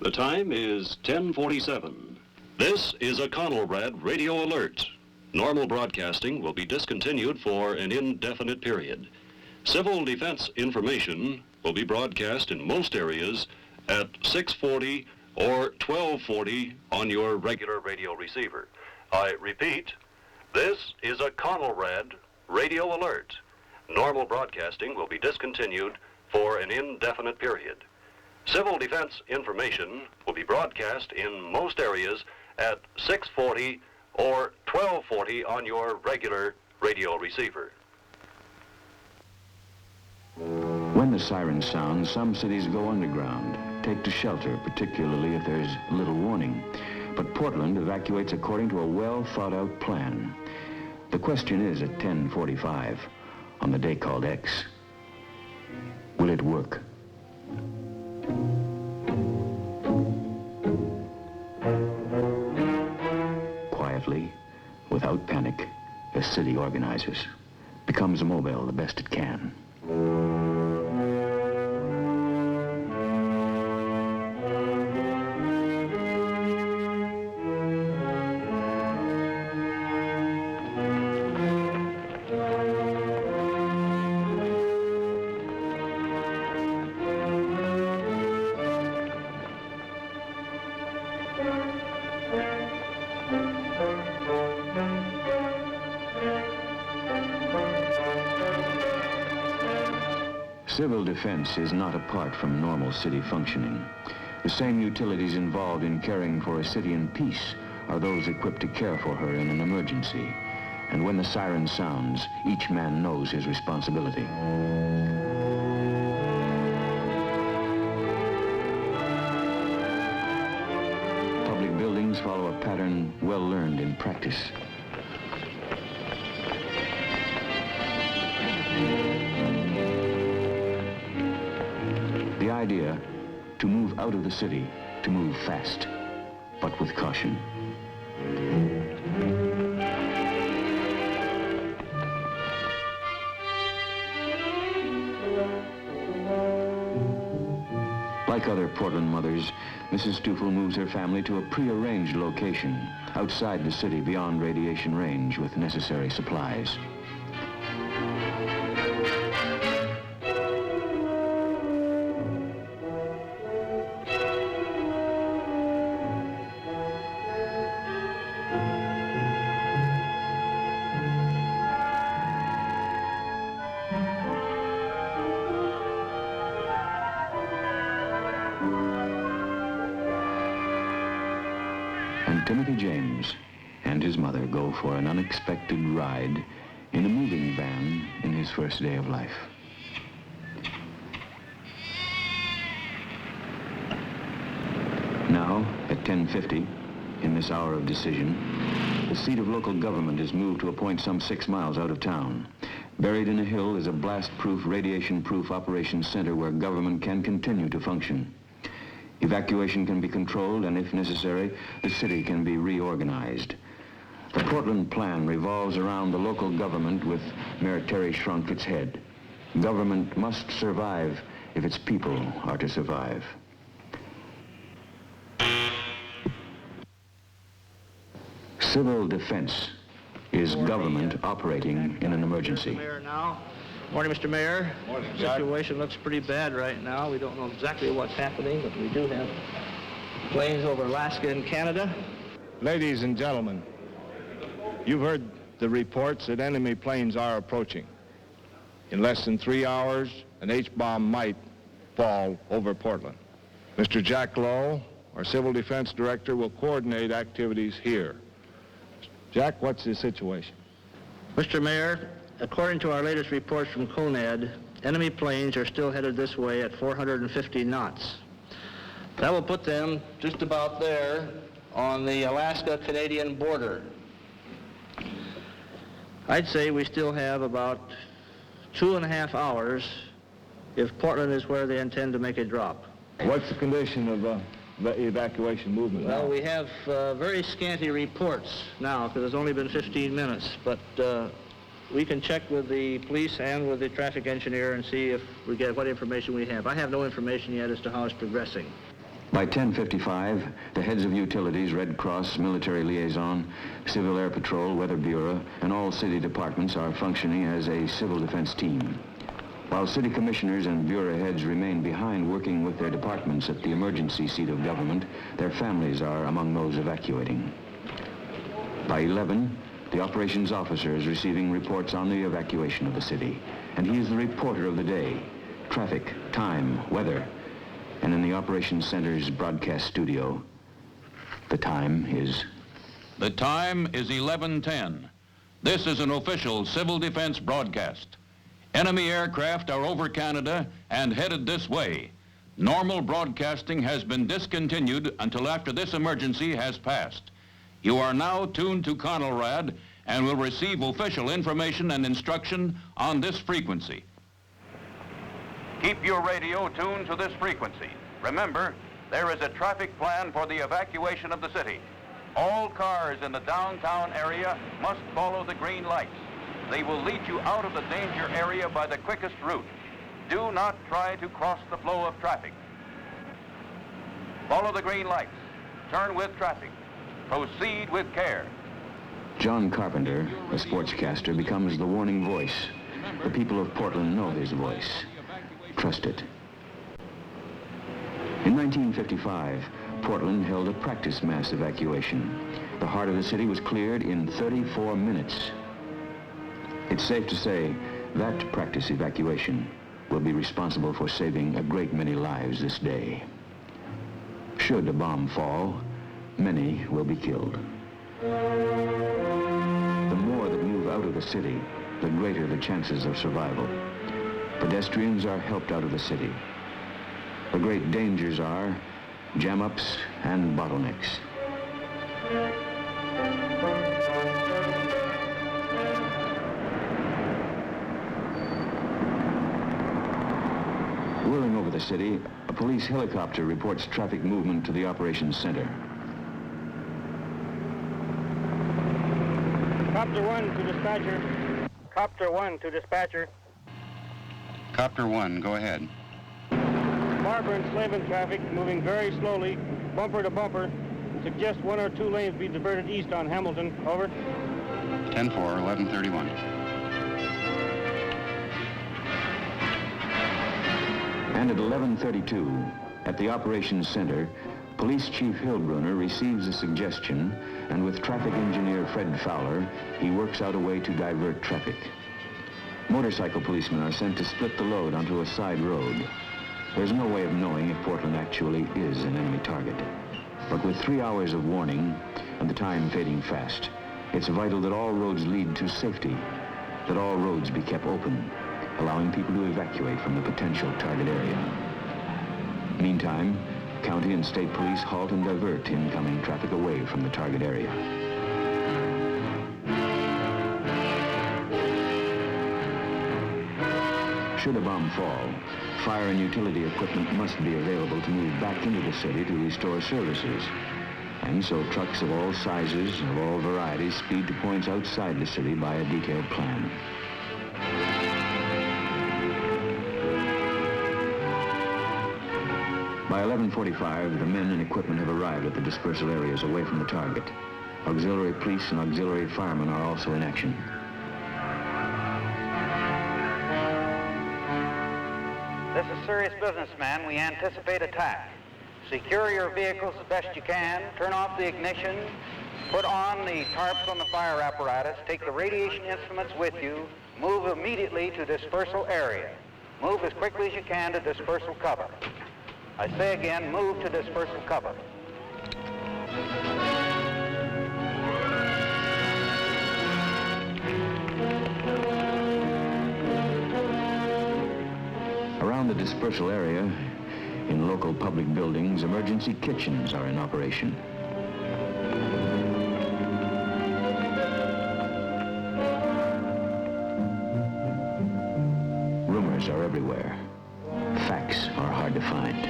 The time is 10:47. This is a Conelrad radio alert. Normal broadcasting will be discontinued for an indefinite period. Civil defense information will be broadcast in most areas at 640 or 1240 on your regular radio receiver. I repeat, this is a Conelrad radio alert. Normal broadcasting will be discontinued for an indefinite period. Civil defense information will be broadcast in most areas at 640 or 1240 on your regular radio receiver. When the siren sounds, some cities go underground, take to shelter, particularly if there's little warning. But Portland evacuates according to a well-thought-out plan. The question is at 10:45, on the day called X, will it work? Quietly, without panic, the city organizes, becomes mobile the best it can. Civil defense is not apart from normal city functioning. The same utilities involved in caring for a city in peace are those equipped to care for her in an emergency. And when the siren sounds, each man knows his responsibility. Public buildings follow a pattern well learned in practice. The idea, to move out of the city, to move fast, but with caution. Like other Portland mothers, Mrs. Stoffel moves her family to a prearranged location outside the city beyond radiation range with necessary supplies. Timothy James and his mother go for an unexpected ride in a moving van in his first day of life. Now, at 10:50, in this hour of decision, the seat of local government is moved to a point some 6 miles out of town. Buried in a hill is a blast-proof, radiation-proof operations center where government can continue to function. Evacuation can be controlled, and if necessary, the city can be reorganized. The Portland plan revolves around the local government with Mayor Terry Shrunk its head. Government must survive if its people are to survive. Civil defense is government operating in an emergency. Morning, Mr. Mayor. Morning, the situation looks pretty bad right now. We don't know exactly what's happening, but we do have planes over Alaska and Canada. Ladies and gentlemen, you've heard the reports that enemy planes are approaching. In less than 3 hours, an H-bomb might fall over Portland. Mr. Jack Lowe, our Civil Defense Director, will coordinate activities here. Jack, what's the situation? Mr. Mayor, according to our latest reports from CONAD, enemy planes are still headed this way at 450 knots. That will put them just about there on the Alaska-Canadian border. I'd say we still have about 2.5 hours if Portland is where they intend to make a drop. What's the condition of the evacuation movement now? Well, we have very scanty reports now because it's only been 15 minutes, but we can check with the police and with the traffic engineer and see if we get what information we have. I have no information yet as to how it's progressing. By 10:55, the heads of utilities, Red Cross, Military Liaison, Civil Air Patrol, Weather Bureau, and all city departments are functioning as a civil defense team. While city commissioners and bureau heads remain behind working with their departments at the emergency seat of government, their families are among those evacuating. By 11, the operations officer is receiving reports on the evacuation of the city, and he is the reporter of the day, traffic, time, weather. And in the operations center's broadcast studio, the time is... The time is 11:10. This is an official civil defense broadcast. Enemy aircraft are over Canada and headed this way. Normal broadcasting has been discontinued until after this emergency has passed. You are now tuned to Conelrad and will receive official information and instruction on this frequency. Keep your radio tuned to this frequency. Remember, there is a traffic plan for the evacuation of the city. All cars in the downtown area must follow the green lights. They will lead you out of the danger area by the quickest route. Do not try to cross the flow of traffic. Follow the green lights. Turn with traffic. Proceed with care. John Carpenter, a sportscaster, becomes the warning voice. The people of Portland know his voice. Trust it. In 1955, Portland held a practice mass evacuation. The heart of the city was cleared in 34 minutes. It's safe to say that practice evacuation will be responsible for saving a great many lives this day. Should a bomb fall, many will be killed. The more that move out of the city, the greater the chances of survival. Pedestrians are helped out of the city. The great dangers are jam-ups and bottlenecks. Whirling over the city, a police helicopter reports traffic movement to the operations center. Copter 1 to dispatcher. Copter 1 to dispatcher. Copter 1, go ahead. Barber and Slavin traffic moving very slowly, bumper to bumper. Suggest 1 or 2 lanes be diverted east on Hamilton. Over. 10-4, 11:31. And at 11:32, at the operations center, Police Chief Hillbrunner receives a suggestion, and with traffic engineer Fred Fowler, he works out a way to divert traffic. Motorcycle policemen are sent to split the load onto a side road. There's no way of knowing if Portland actually is an enemy target. But with 3 hours of warning and the time fading fast, it's vital that all roads lead to safety, that all roads be kept open, allowing people to evacuate from the potential target area. Meantime, county and state police halt and divert incoming traffic away from the target area. Should a bomb fall, fire and utility equipment must be available to move back into the city to restore services. And so trucks of all sizes, of all varieties, speed to points outside the city by a detailed plan. By 11:45, the men and equipment have arrived at the dispersal areas away from the target. Auxiliary police and auxiliary firemen are also in action. This is serious business, man. We anticipate attack. Secure your vehicles as best you can. Turn off the ignition. Put on the tarps on the fire apparatus. Take the radiation instruments with you. Move immediately to dispersal area. Move as quickly as you can to dispersal cover. I say again, move to dispersal cover. Around the dispersal area, in local public buildings, emergency kitchens are in operation. Rumors are everywhere. Facts are hard to find.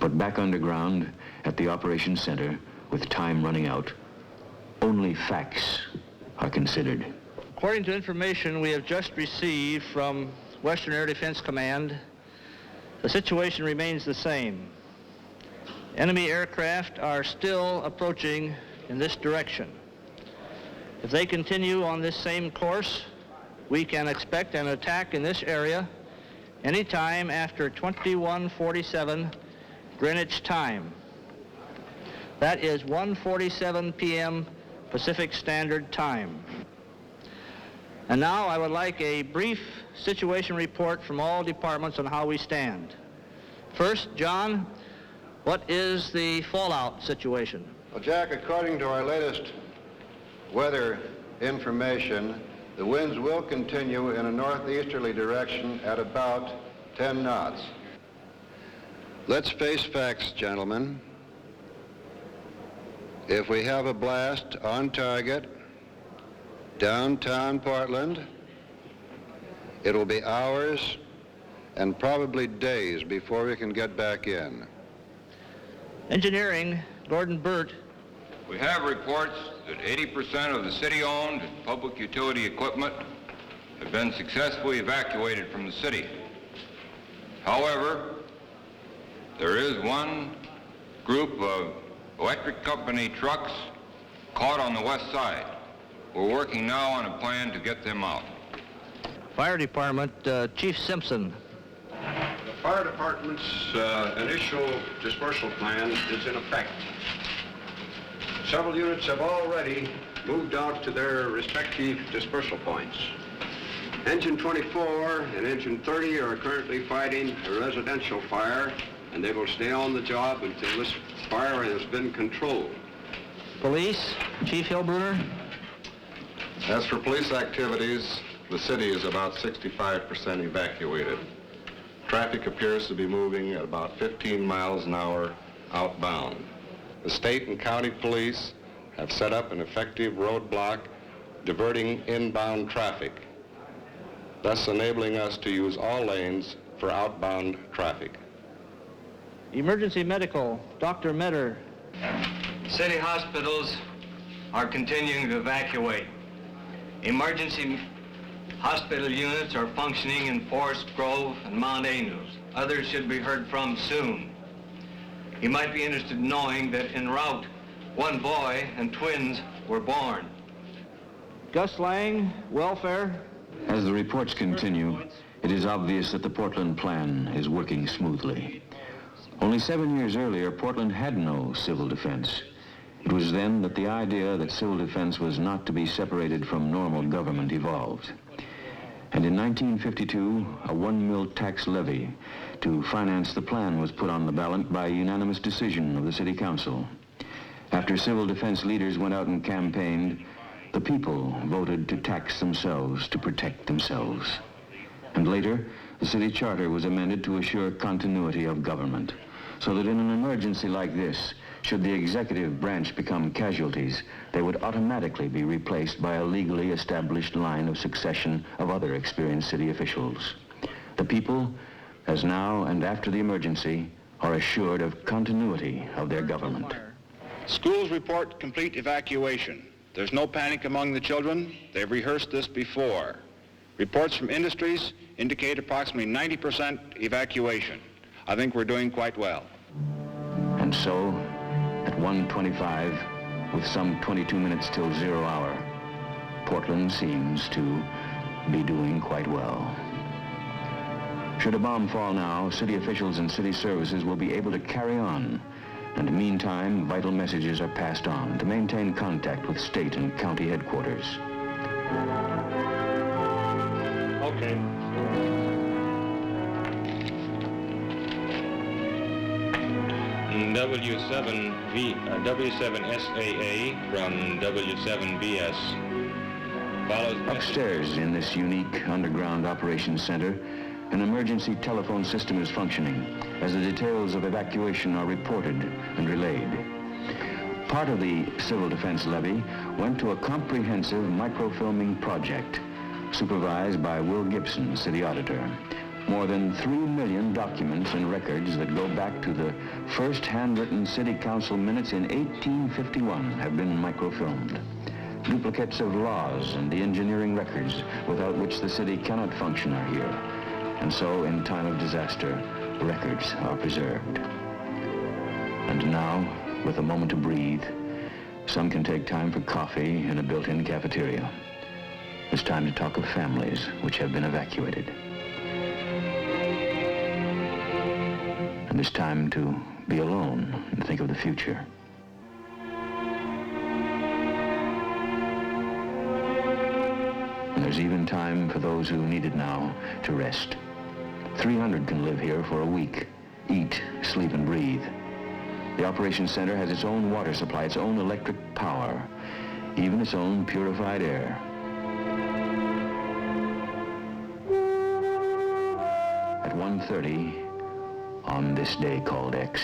But back underground, at the operations center, with time running out, only facts are considered. According to information we have just received from Western Air Defense Command, the situation remains the same. Enemy aircraft are still approaching in this direction. If they continue on this same course, we can expect an attack in this area anytime after 21:47 Greenwich time. That is 1:47 p.m. Pacific Standard Time. And now I would like a brief situation report from all departments on how we stand. First, John, what is the fallout situation? Well, Jack, according to our latest weather information, the winds will continue in a northeasterly direction at about 10 knots. Let's face facts, gentlemen. If we have a blast on target, downtown Portland, it will be hours and probably days before we can get back in. Engineering, Gordon Burt. We have reports that 80% of the city-owned and public utility equipment have been successfully evacuated from the city. However, there is one group of electric company trucks caught on the west side. We're working now on a plan to get them out. Fire Department, Chief Simpson. The fire department's initial dispersal plan is in effect. Several units have already moved out to their respective dispersal points. Engine 24 and Engine 30 are currently fighting a residential fire, and they will stay on the job until this fire has been controlled. Police, Chief Hillbruner. As for police activities, the city is about 65% evacuated. Traffic appears to be moving at about 15 miles an hour outbound. The state and county police have set up an effective roadblock diverting inbound traffic, thus enabling us to use all lanes for outbound traffic. Emergency medical, Dr. Metter. City hospitals are continuing to evacuate. Emergency hospital units are functioning in Forest Grove and Mount Angels. Others should be heard from soon. You might be interested in knowing that en route, one boy and twins were born. Gus Lang, welfare. As the reports continue, it is obvious that the Portland plan is working smoothly. Only 7 years earlier, Portland had no civil defense. It was then that the idea that civil defense was not to be separated from normal government evolved. And in 1952, a 1 mil tax levy to finance the plan was put on the ballot by a unanimous decision of the City Council. After civil defense leaders went out and campaigned, the people voted to tax themselves to protect themselves. And later, the city charter was amended to assure continuity of government, so that in an emergency like this, should the executive branch become casualties, they would automatically be replaced by a legally established line of succession of other experienced city officials. The people, as now and after the emergency, are assured of continuity of their government. Schools report complete evacuation. There's no panic among the children. They've rehearsed this before. Reports from industries indicate approximately 90% evacuation. I think we're doing quite well. And so, at 1:25, with some 22 minutes till 0 hour, Portland seems to be doing quite well. Should a bomb fall now, city officials and city services will be able to carry on. And meantime, vital messages are passed on to maintain contact with state and county headquarters. Okay. W7SAA from W7BS. Upstairs in this unique underground operations center, an emergency telephone system is functioning as the details of evacuation are reported and relayed. Part of the civil defense levy went to a comprehensive microfilming project supervised by Will Gibson, city auditor. More than 3 million documents and records that go back to the first handwritten city council minutes in 1851 have been microfilmed. Duplicates of laws and the engineering records without which the city cannot function are here. And so, in time of disaster, records are preserved. And now, with a moment to breathe, some can take time for coffee in a built-in cafeteria. It's time to talk of families which have been evacuated. And it's time to be alone and think of the future. And there's even time for those who need it now to rest. 300 can live here for a week, eat, sleep, and breathe. The operations center has its own water supply, its own electric power, even its own purified air. At 1:30, on this day called X,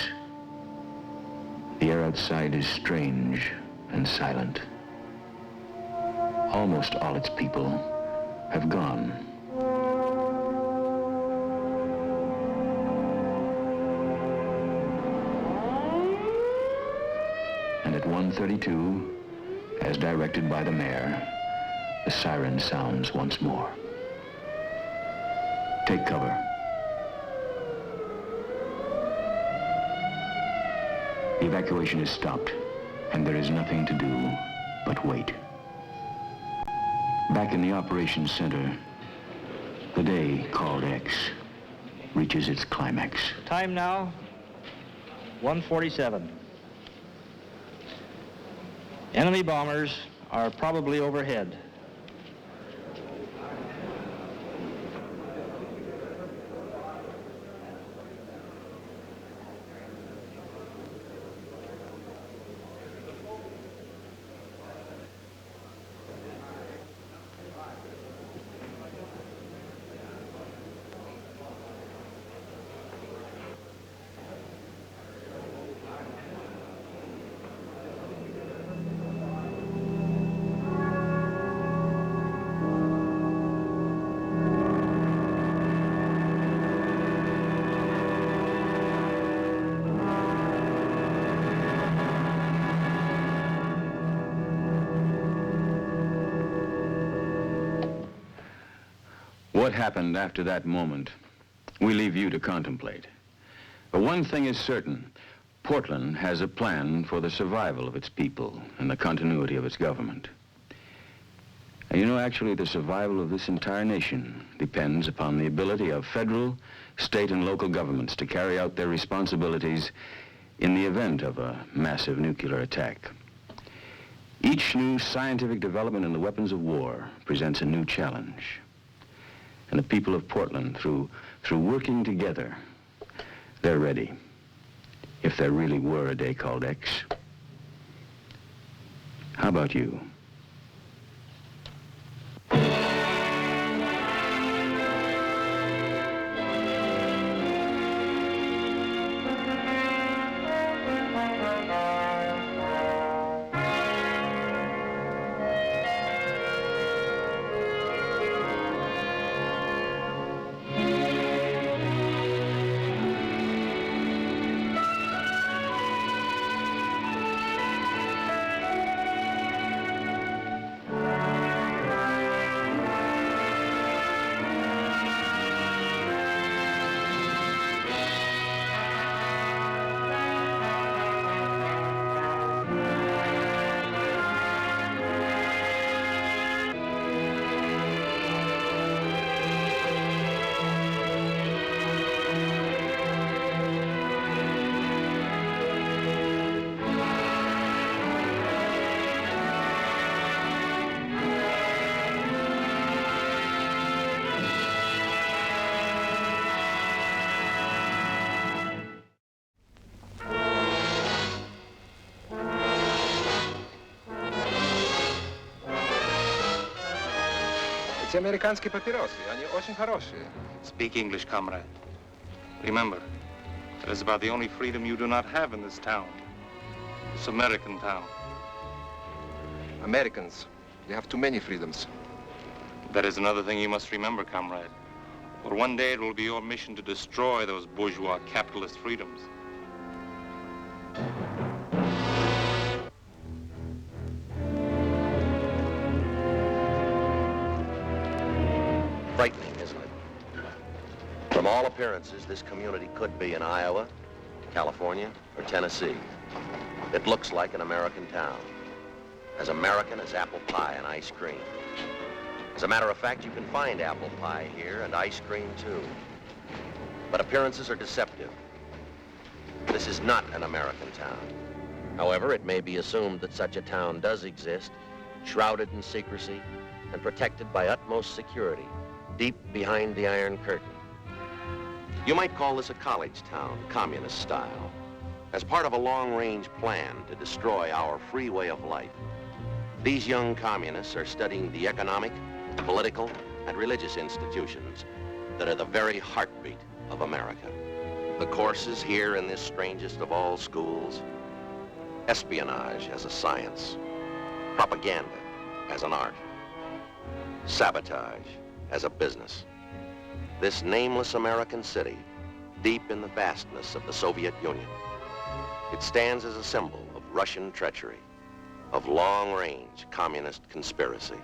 the air outside is strange and silent. Almost all its people have gone. And at 1:32, as directed by the mayor, the siren sounds once more. Take cover. The evacuation is stopped, and there is nothing to do but wait. Back in the operations center, the day called X reaches its climax. Time now, 1:47. Enemy bombers are probably overhead. What happened after that moment, we leave you to contemplate. But one thing is certain, Portland has a plan for the survival of its people and the continuity of its government. And you know, actually, the survival of this entire nation depends upon the ability of federal, state, and local governments to carry out their responsibilities in the event of a massive nuclear attack. Each new scientific development in the weapons of war presents a new challenge. And the people of Portland, through working together, they're ready. If there really were a day called X. How about you? Эти американские папиросы, они очень хорошие. Speak English, comrade. Remember, that is about the only freedom you do not have in this town. This American town. Americans, they have too many freedoms. That is another thing you must remember, comrade. For one day it will be your mission to destroy those bourgeois capitalist freedoms. Frightening, isn't it? For From all appearances, this community could be in Iowa, California, or Tennessee. It looks like an American town. As American as apple pie and ice cream. As a matter of fact, you can find apple pie here and ice cream too. But appearances are deceptive. This is not an American town. However, it may be assumed that such a town does exist, shrouded in secrecy and protected by utmost security, deep behind the Iron Curtain. You might call this a college town, communist style, as part of a long-range plan to destroy our free way of life. These young communists are studying the economic, political, and religious institutions that are the very heartbeat of America. The courses here in this strangest of all schools: espionage as a science, propaganda as an art, sabotage as a business. This nameless American city, deep in the vastness of the Soviet Union, it stands as a symbol of Russian treachery, of long-range communist conspiracy.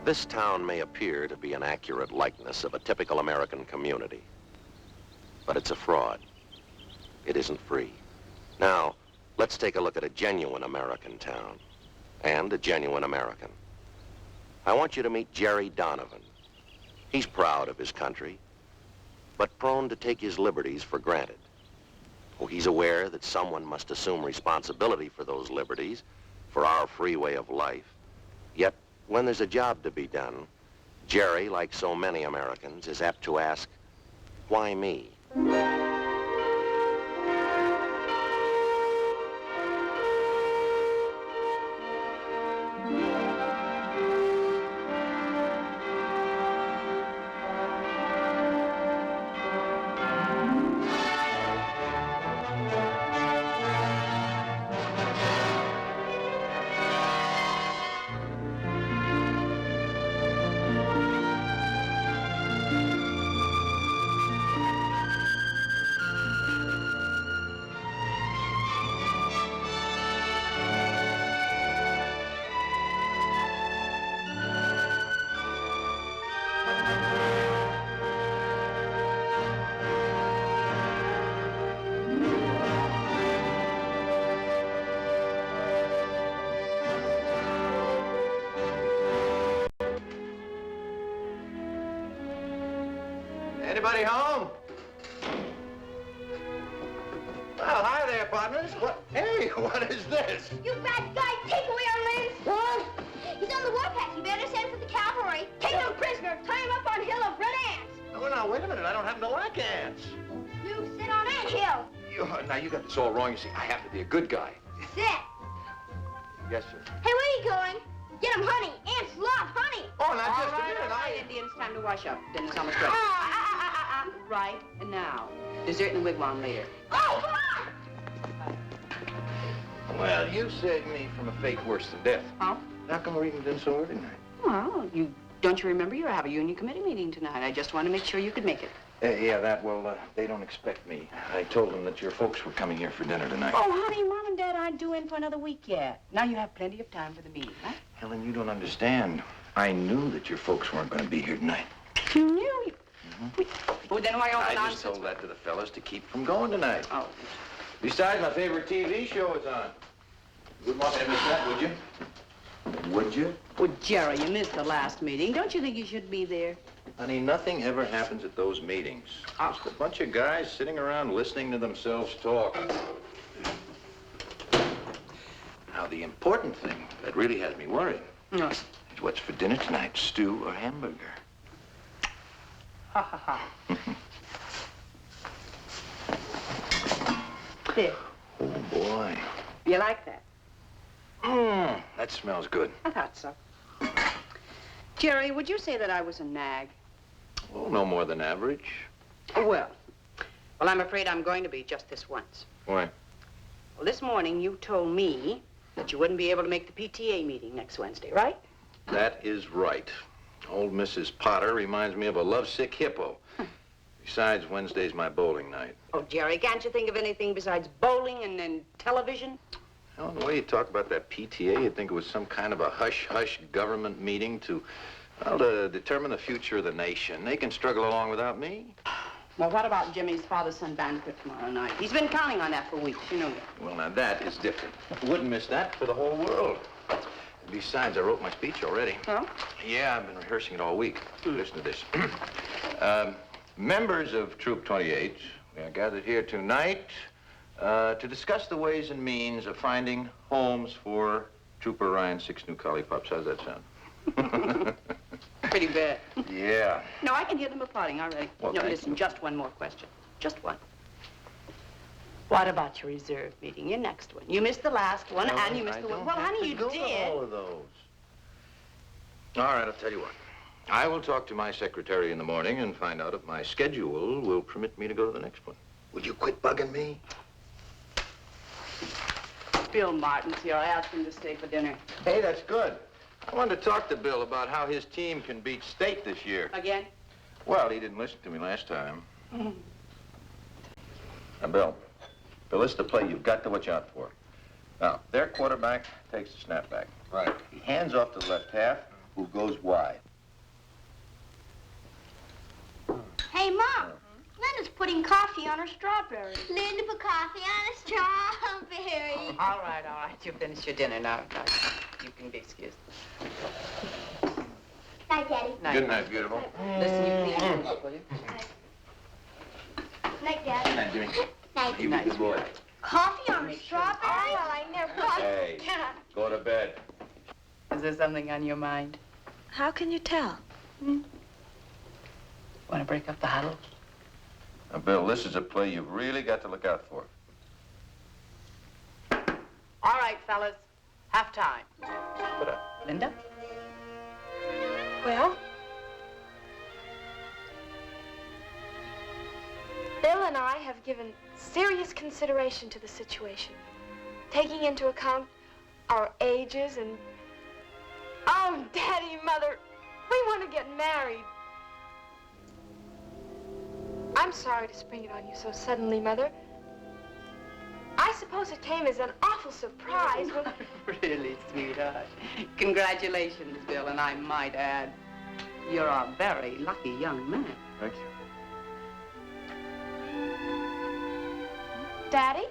This town may appear to be an accurate likeness of a typical American community, but it's a fraud. It isn't free. Now, let's take a look at a genuine American town and a genuine American. I want you to meet Jerry Donovan. He's proud of his country, but prone to take his liberties for granted. Oh, he's aware that someone must assume responsibility for those liberties, for our free way of life. Yet, when there's a job to be done, Jerry, like so many Americans, is apt to ask, why me? Anybody home? Well, hi there, partners. What? Hey, what is this? You bad guy, take away our lens. What? He's on the warpath. You better send for the cavalry. Take him prisoner. Tie him up on Hill of Red Ants. Oh, now, wait a minute. I don't happen to like ants. You sit on Ant Hill. Now, you got this all wrong. You see, I happen to be a good guy. Sit. Yes, sir. Hey, where are you going? Get him honey. Ants love honey. Oh, now, just a minute. All right, Indians, time to wash up. Dinner's almost ready. Right now. Dessert in the wigwam later. Oh! Well, you saved me from a fate worse than death. Huh? How come we're eating dinner so early tonight? Well, don't you remember you have a union committee meeting tonight? I just want to make sure you could make it. They don't expect me. I told them that your folks were coming here for dinner tonight. Oh, honey, Mom and Dad aren't due in for another week yet. Now you have plenty of time for the meeting, huh? Helen, you don't understand. I knew that your folks weren't going to be here tonight. You knew? Well, then why all the I nonsense? just told that to the fellas to keep from going tonight. Oh. Besides, my favorite TV show is on. You wouldn't want me to miss that, would you? Would you? Well, Jerry, you missed the last meeting. Don't you think you should be there? Honey, nothing ever happens at those meetings. Just a bunch of guys sitting around listening to themselves talk. Now, the important thing that really has me worried is what's for dinner tonight, stew or hamburger? Ha, ha, ha. There. Oh, boy. You like that? That smells good. I thought so. Jerry, would you say that I was a nag? Oh, no more than average. Well, I'm afraid I'm going to be just this once. Why? Well, this morning you told me that you wouldn't be able to make the PTA meeting next Wednesday, right? That is right. Old Mrs. Potter reminds me of a lovesick hippo. Besides, Wednesday's my bowling night. Oh, Jerry, can't you think of anything besides bowling and television? Well, the way you talk about that PTA, you'd think it was some kind of a hush-hush government meeting to Well, to determine the future of the nation, they can struggle along without me. Well, what about Jimmy's father-son banquet tomorrow night? He's been counting on that for weeks, you know that. Well, now that is different. Wouldn't miss that for the whole world. Besides, I wrote my speech already. Oh? Yeah, I've been rehearsing it all week. Listen to this. Members of Troop 28, we are gathered here tonight to discuss the ways and means of finding homes for Trooper Ryan's 6 new collie pups. How's that sound? Pretty bad. Yeah. No, I can hear them applauding already. Well, no, thank listen, you. just one more question. Just one. What about your reserve meeting, your next one? You missed the last one, and you missed the one. Well, honey, you did. All of those. All right, I'll tell you what. I will talk to my secretary in the morning and find out if my schedule will permit me to go to the next one. Will you quit bugging me? Bill Martin's here. I asked him to stay for dinner. Hey, that's good. I wanted to talk to Bill about how his team can beat state this year. Again? Well, he didn't listen to me last time. Now, Bill, this is the play you've got to watch out for. Now, their quarterback takes the snapback. Right. He hands off to the left half, who goes wide. Hey, Mom. Linda's putting coffee on her strawberry. Linda put coffee on a strawberry. All right. You finished your dinner now. You can be excused. Night, Daddy. Night. Good night, beautiful. Listen, you clean your up, will you? Night, Daddy. Night, Jimmy. Night. You be a good boy. Coffee on a strawberry? Oh, well, I never thought. Hey, go to bed. Is there something on your mind? How can you tell? Want to break up the huddle? Now, Bill, this is a play you've really got to look out for. All right, fellas. Half time. Put up. Linda? Well? Bill and I have given serious consideration to the situation, taking into account our ages and... Oh, Daddy, Mother, we want to get married. I'm sorry to spring it on you so suddenly, Mother. I suppose it came as an awful surprise when... Really, sweetheart. Congratulations, Bill, and I might add, you're a very lucky young man. Thank you. Daddy?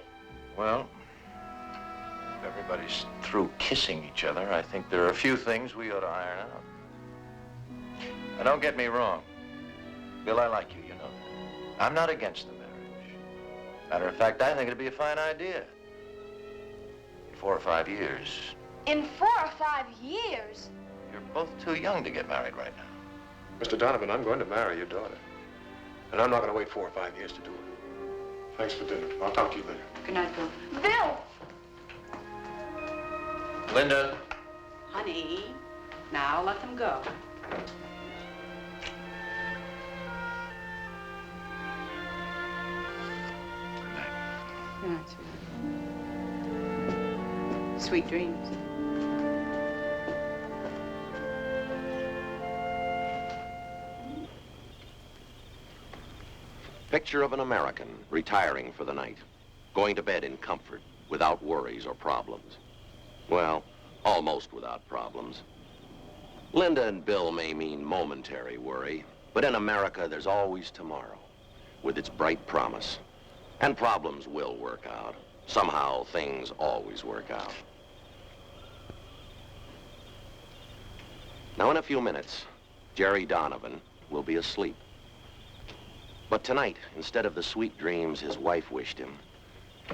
Well, if everybody's through kissing each other, I think there are a few things we ought to iron out. Now, don't get me wrong. Bill, I like you, you know that. I'm not against the marriage. Matter of fact, I think it'd be a fine idea. In 4 or 5 years. In 4 or 5 years? You're both too young to get married right now. Mr. Donovan, I'm going to marry your daughter. And I'm not going to wait 4 or 5 years to do it. Thanks for dinner. I'll talk to you later. Good night, Bill. Bill! Linda. Honey, now let them go. Good night, sweetheart. Sweet dreams. Picture of an American retiring for the night, going to bed in comfort, without worries or problems. Well, almost without problems. Linda and Bill may mean momentary worry, but in America there's always tomorrow, with its bright promise. And problems will work out. Somehow things always work out. Now in a few minutes, Jerry Donovan will be asleep. But tonight, instead of the sweet dreams his wife wished him,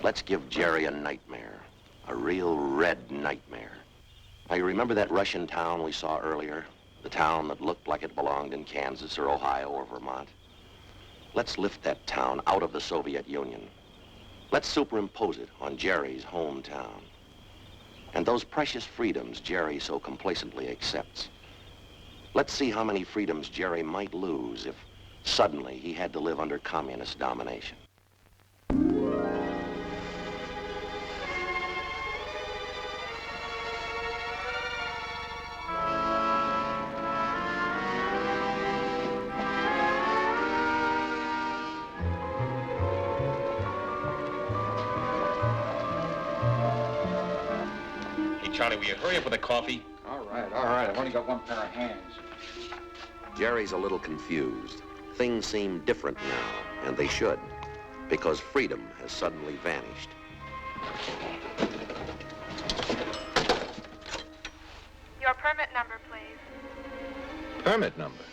let's give Jerry a nightmare, a real red nightmare. Now, you remember that Russian town we saw earlier? The town that looked like it belonged in Kansas or Ohio or Vermont? Let's lift that town out of the Soviet Union. Let's superimpose it on Jerry's hometown. And those precious freedoms Jerry so complacently accepts. Let's see how many freedoms Jerry might lose if suddenly he had to live under communist domination. Hey, Charlie, will you hurry up with the coffee? All right. I've only got one pair of hands. Jerry's a little confused. Things seem different now, and they should, because freedom has suddenly vanished. Your permit number, please. Permit number?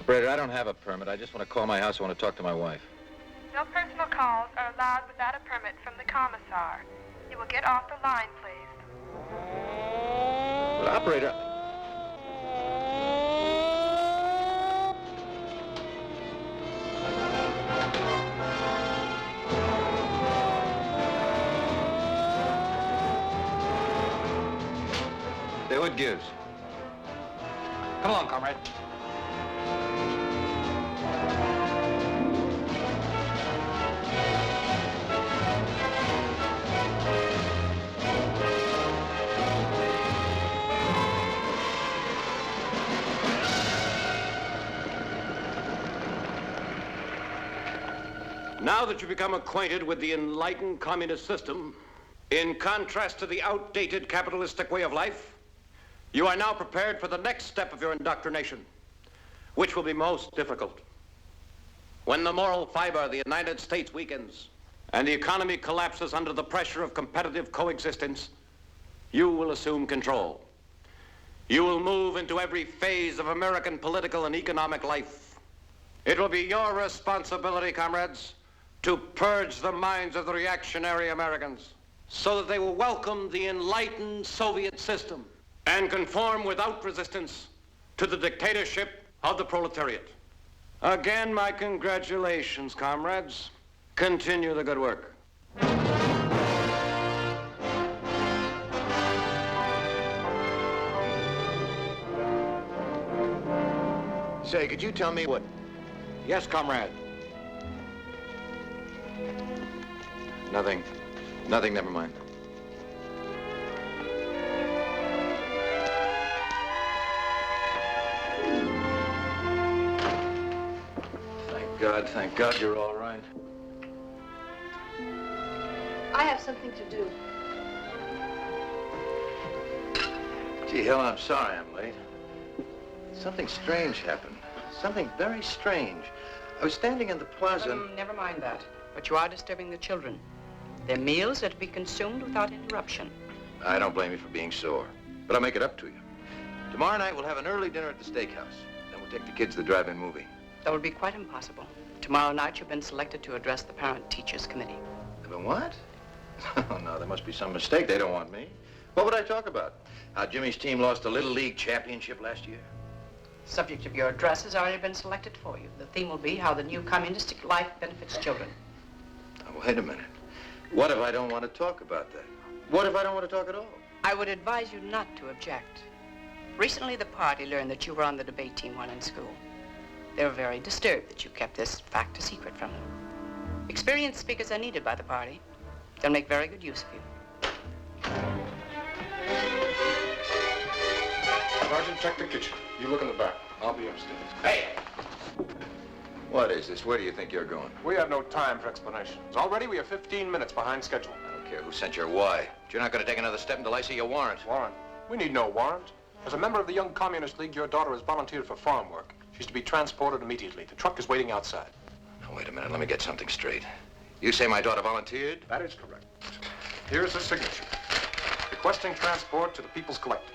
Operator, I don't have a permit. I just want to call my house. I want to talk to my wife. No personal calls are allowed without a permit from the commissar. You will get off the line, please. But operator... The hood gives. Come along, comrade. Now that you've become acquainted with the enlightened communist system, in contrast to the outdated capitalistic way of life, you are now prepared for the next step of your indoctrination, which will be most difficult. When the moral fiber of the United States weakens and the economy collapses under the pressure of competitive coexistence, you will assume control. You will move into every phase of American political and economic life. It will be your responsibility, comrades, to purge the minds of the reactionary Americans so that they will welcome the enlightened Soviet system and conform without resistance to the dictatorship of the proletariat. Again, my congratulations, comrades. Continue the good work. Say, could you tell me what... Yes, comrade. Nothing. Nothing, never mind. Thank God you're all right. I have something to do. Gee, Helen, I'm sorry I'm late. Something strange happened. Something very strange. I was standing in the plaza... Never mind that. But you are disturbing the children. Their meals are to be consumed without interruption. I don't blame you for being sore, but I'll make it up to you. Tomorrow night, we'll have an early dinner at the steakhouse. Then we'll take the kids to the drive-in movie. That would be quite impossible. Tomorrow night, you've been selected to address the Parent-Teachers Committee. The what? Oh, no, there must be some mistake. They don't want me. What would I talk about? How Jimmy's team lost the Little League championship last year? Subject of your address has already been selected for you. The theme will be how the new communistic life benefits children. Now, wait a minute. What if I don't want to talk about that? What if I don't want to talk at all? I would advise you not to object. Recently, the party learned that you were on the debate team while in school. They were very disturbed that you kept this fact a secret from them. Experienced speakers are needed by the party. They'll make very good use of you. Sergeant, check the kitchen. You look in the back. I'll be upstairs. Hey! What is this? Where do you think you're going? We have no time for explanations. Already we are 15 minutes behind schedule. I don't care who sent your why. But you're not going to take another step until I see your warrant. Warrant? We need no warrant. As a member of the Young Communist League, your daughter has volunteered for farm work. She's to be transported immediately. The truck is waiting outside. Now, wait a minute. Let me get something straight. You say my daughter volunteered? That is correct. Here's the signature. Requesting transport to the People's Collective.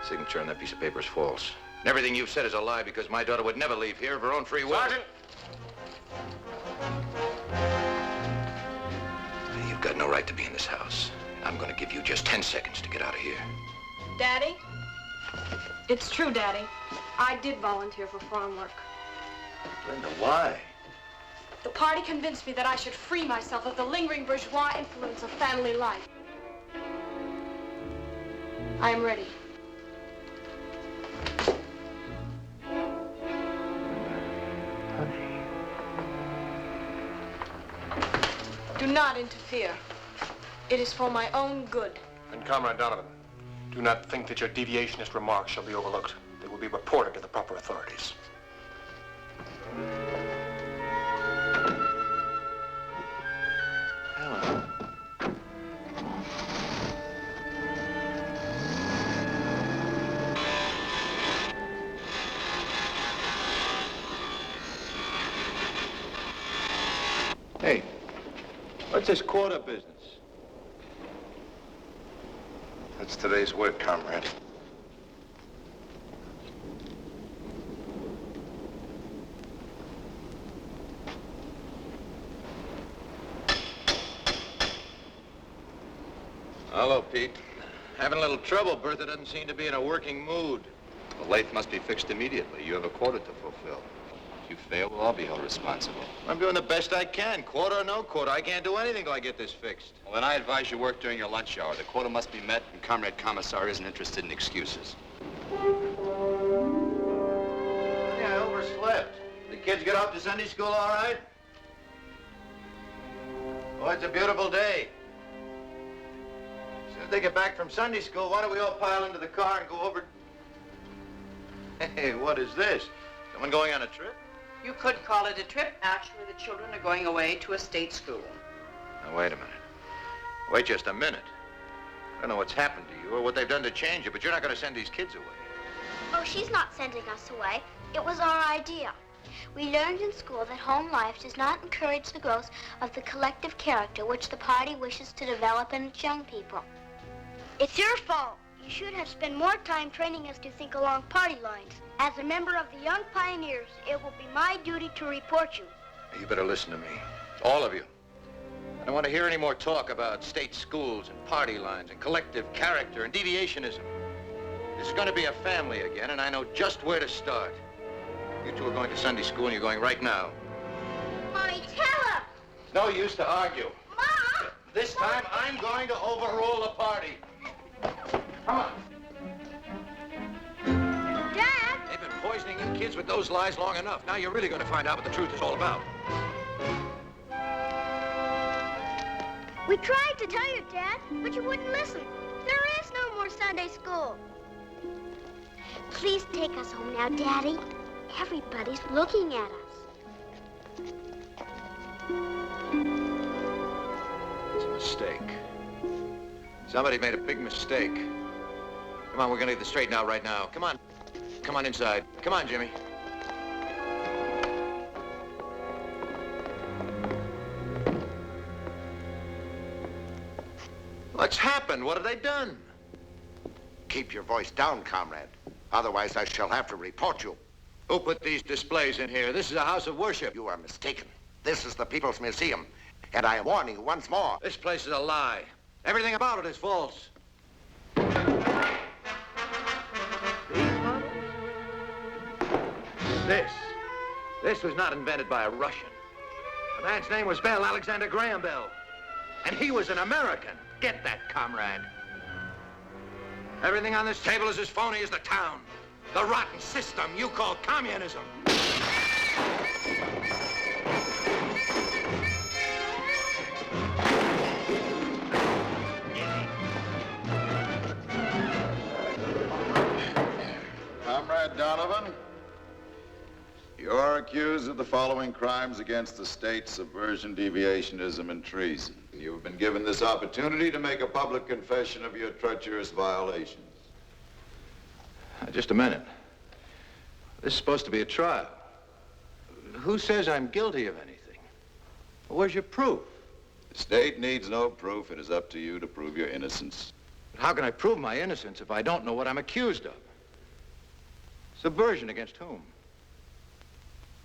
Signature on that piece of paper is false. And everything you've said is a lie because my daughter would never leave here of her own free will. Sergeant! You've got no right to be in this house. I'm going to give you just 10 seconds to get out of here. Daddy? It's true, Daddy. I did volunteer for farm work. Linda, why? The party convinced me that I should free myself of the lingering bourgeois influence of family life. I am ready. Do not interfere. It is for my own good. And Comrade Donovan, do not think that your deviationist remarks shall be overlooked. They will be reported to the proper authorities. Helen. this quarter business? That's today's work, comrade. Hello, Pete. Having a little trouble. Bertha doesn't seem to be in a working mood. The lathe must be fixed immediately. You have a quota to fulfill. If you fail, we'll all be held responsible. I'm doing the best I can. Quarter or no quarter, I can't do anything till I get this fixed. Well, then I advise you work during your lunch hour. The quota must be met, and Comrade Commissar isn't interested in excuses. Yeah, I overslept. The kids get off to Sunday school all right? Oh, it's a beautiful day. As soon as they get back from Sunday school, why don't we all pile into the car and go over... Hey, what is this? Someone going on a trip? You could call it a trip. Actually, the children are going away to a state school. Now, wait a minute. Wait just a minute. I don't know what's happened to you or what they've done to change you, but you're not going to send these kids away. Oh, she's not sending us away. It was our idea. We learned in school that home life does not encourage the growth of the collective character which the party wishes to develop in its young people. It's your fault. You should have spent more time training us to think along party lines. As a member of the Young Pioneers, it will be my duty to report you. You better listen to me. All of you. I don't want to hear any more talk about state schools and party lines and collective character and deviationism. This is going to be a family again, and I know just where to start. You two are going to Sunday school, and you're going right now. Mommy, tell her! It's no use to argue. Mom! This time, I'm going to overrule the party. Come on. Dad! They've been poisoning you kids with those lies long enough. Now you're really going to find out what the truth is all about. We tried to tell you, Dad, but you wouldn't listen. There is no more Sunday school. Please take us home now, Daddy. Everybody's looking at us. It's a mistake. Somebody made a big mistake. Come on, we're gonna get this straightened out right now. Come on. Come on inside. Come on, Jimmy. What's happened? What have they done? Keep your voice down, comrade. Otherwise, I shall have to report you. Who put these displays in here? This is a house of worship. You are mistaken. This is the People's Museum, and I am warning you once more. This place is a lie. Everything about it is false. This was not invented by a Russian. The man's name was Bell, Alexander Graham Bell. And he was an American. Get that, comrade. Everything on this table is as phony as the town. The rotten system you call communism. Comrade Donovan, you are accused of the following crimes against the state: subversion, deviationism, and treason. You have been given this opportunity to make a public confession of your treacherous violations. Just a minute. This is supposed to be a trial. Who says I'm guilty of anything? Where's your proof? The state needs no proof. It is up to you to prove your innocence. How can I prove my innocence if I don't know what I'm accused of? Subversion against whom?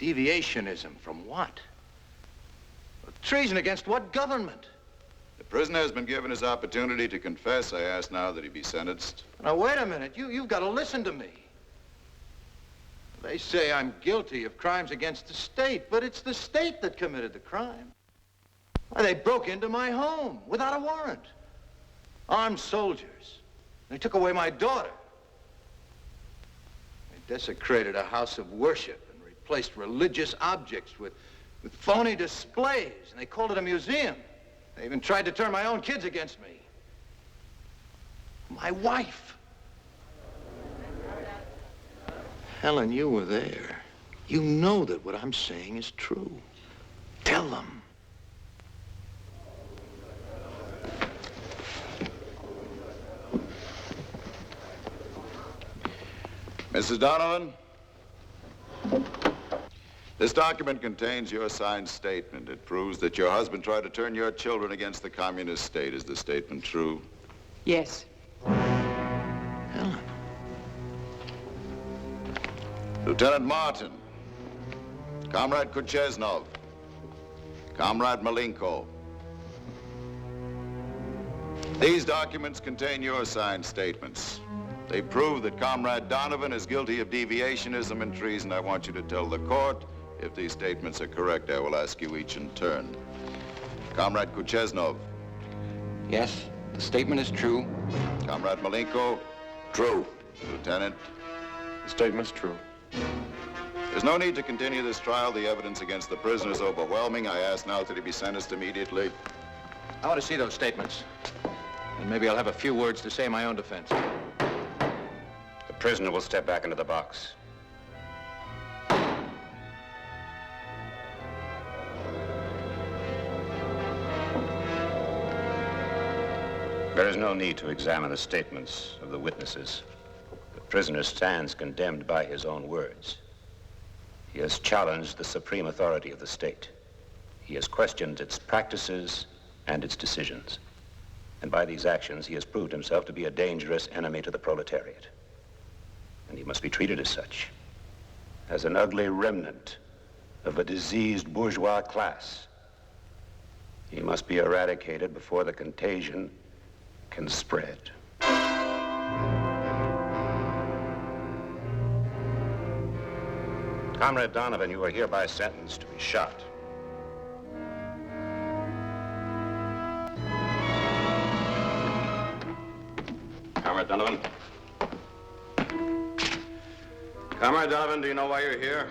Deviationism from what? Treason against what government? The prisoner has been given his opportunity to confess. I ask now that he be sentenced. Now, wait a minute. You've got to listen to me. They say I'm guilty of crimes against the state, but it's the state that committed the crime. Why, they broke into my home without a warrant. Armed soldiers. They took away my daughter. They desecrated a house of worship and replaced religious objects with phony displays, and they called it a museum. They even tried to turn my own kids against me. My wife. Helen, you were there. You know that what I'm saying is true. Tell them. Mrs. Donovan, This document contains your signed statement. It proves that your husband tried to turn your children against the communist state. Is the statement true? Yes. Lieutenant Martin, Comrade Kucheznov, Comrade Malenko. These documents contain your signed statements. They prove that Comrade Donovan is guilty of deviationism and treason. I want you to tell the court if these statements are correct. I will ask you each in turn. Comrade Kucheznov. Yes, the statement is true. Comrade Malenko. True. Lieutenant. The statement's true. There's no need to continue this trial. The evidence against the prisoner is overwhelming. I ask now that he be sentenced immediately. I want to see those statements. And maybe I'll have a few words to say in my own defense. The prisoner will step back into the box. There is no need to examine the statements of the witnesses. The prisoner stands condemned by his own words. He has challenged the supreme authority of the state. He has questioned its practices and its decisions. And by these actions, he has proved himself to be a dangerous enemy to the proletariat. And he must be treated as such, as an ugly remnant of a diseased bourgeois class. He must be eradicated before the contagion can spread. Comrade Donovan, you are hereby sentenced to be shot. Comrade Donovan. Comrade Donovan, do you know why you're here?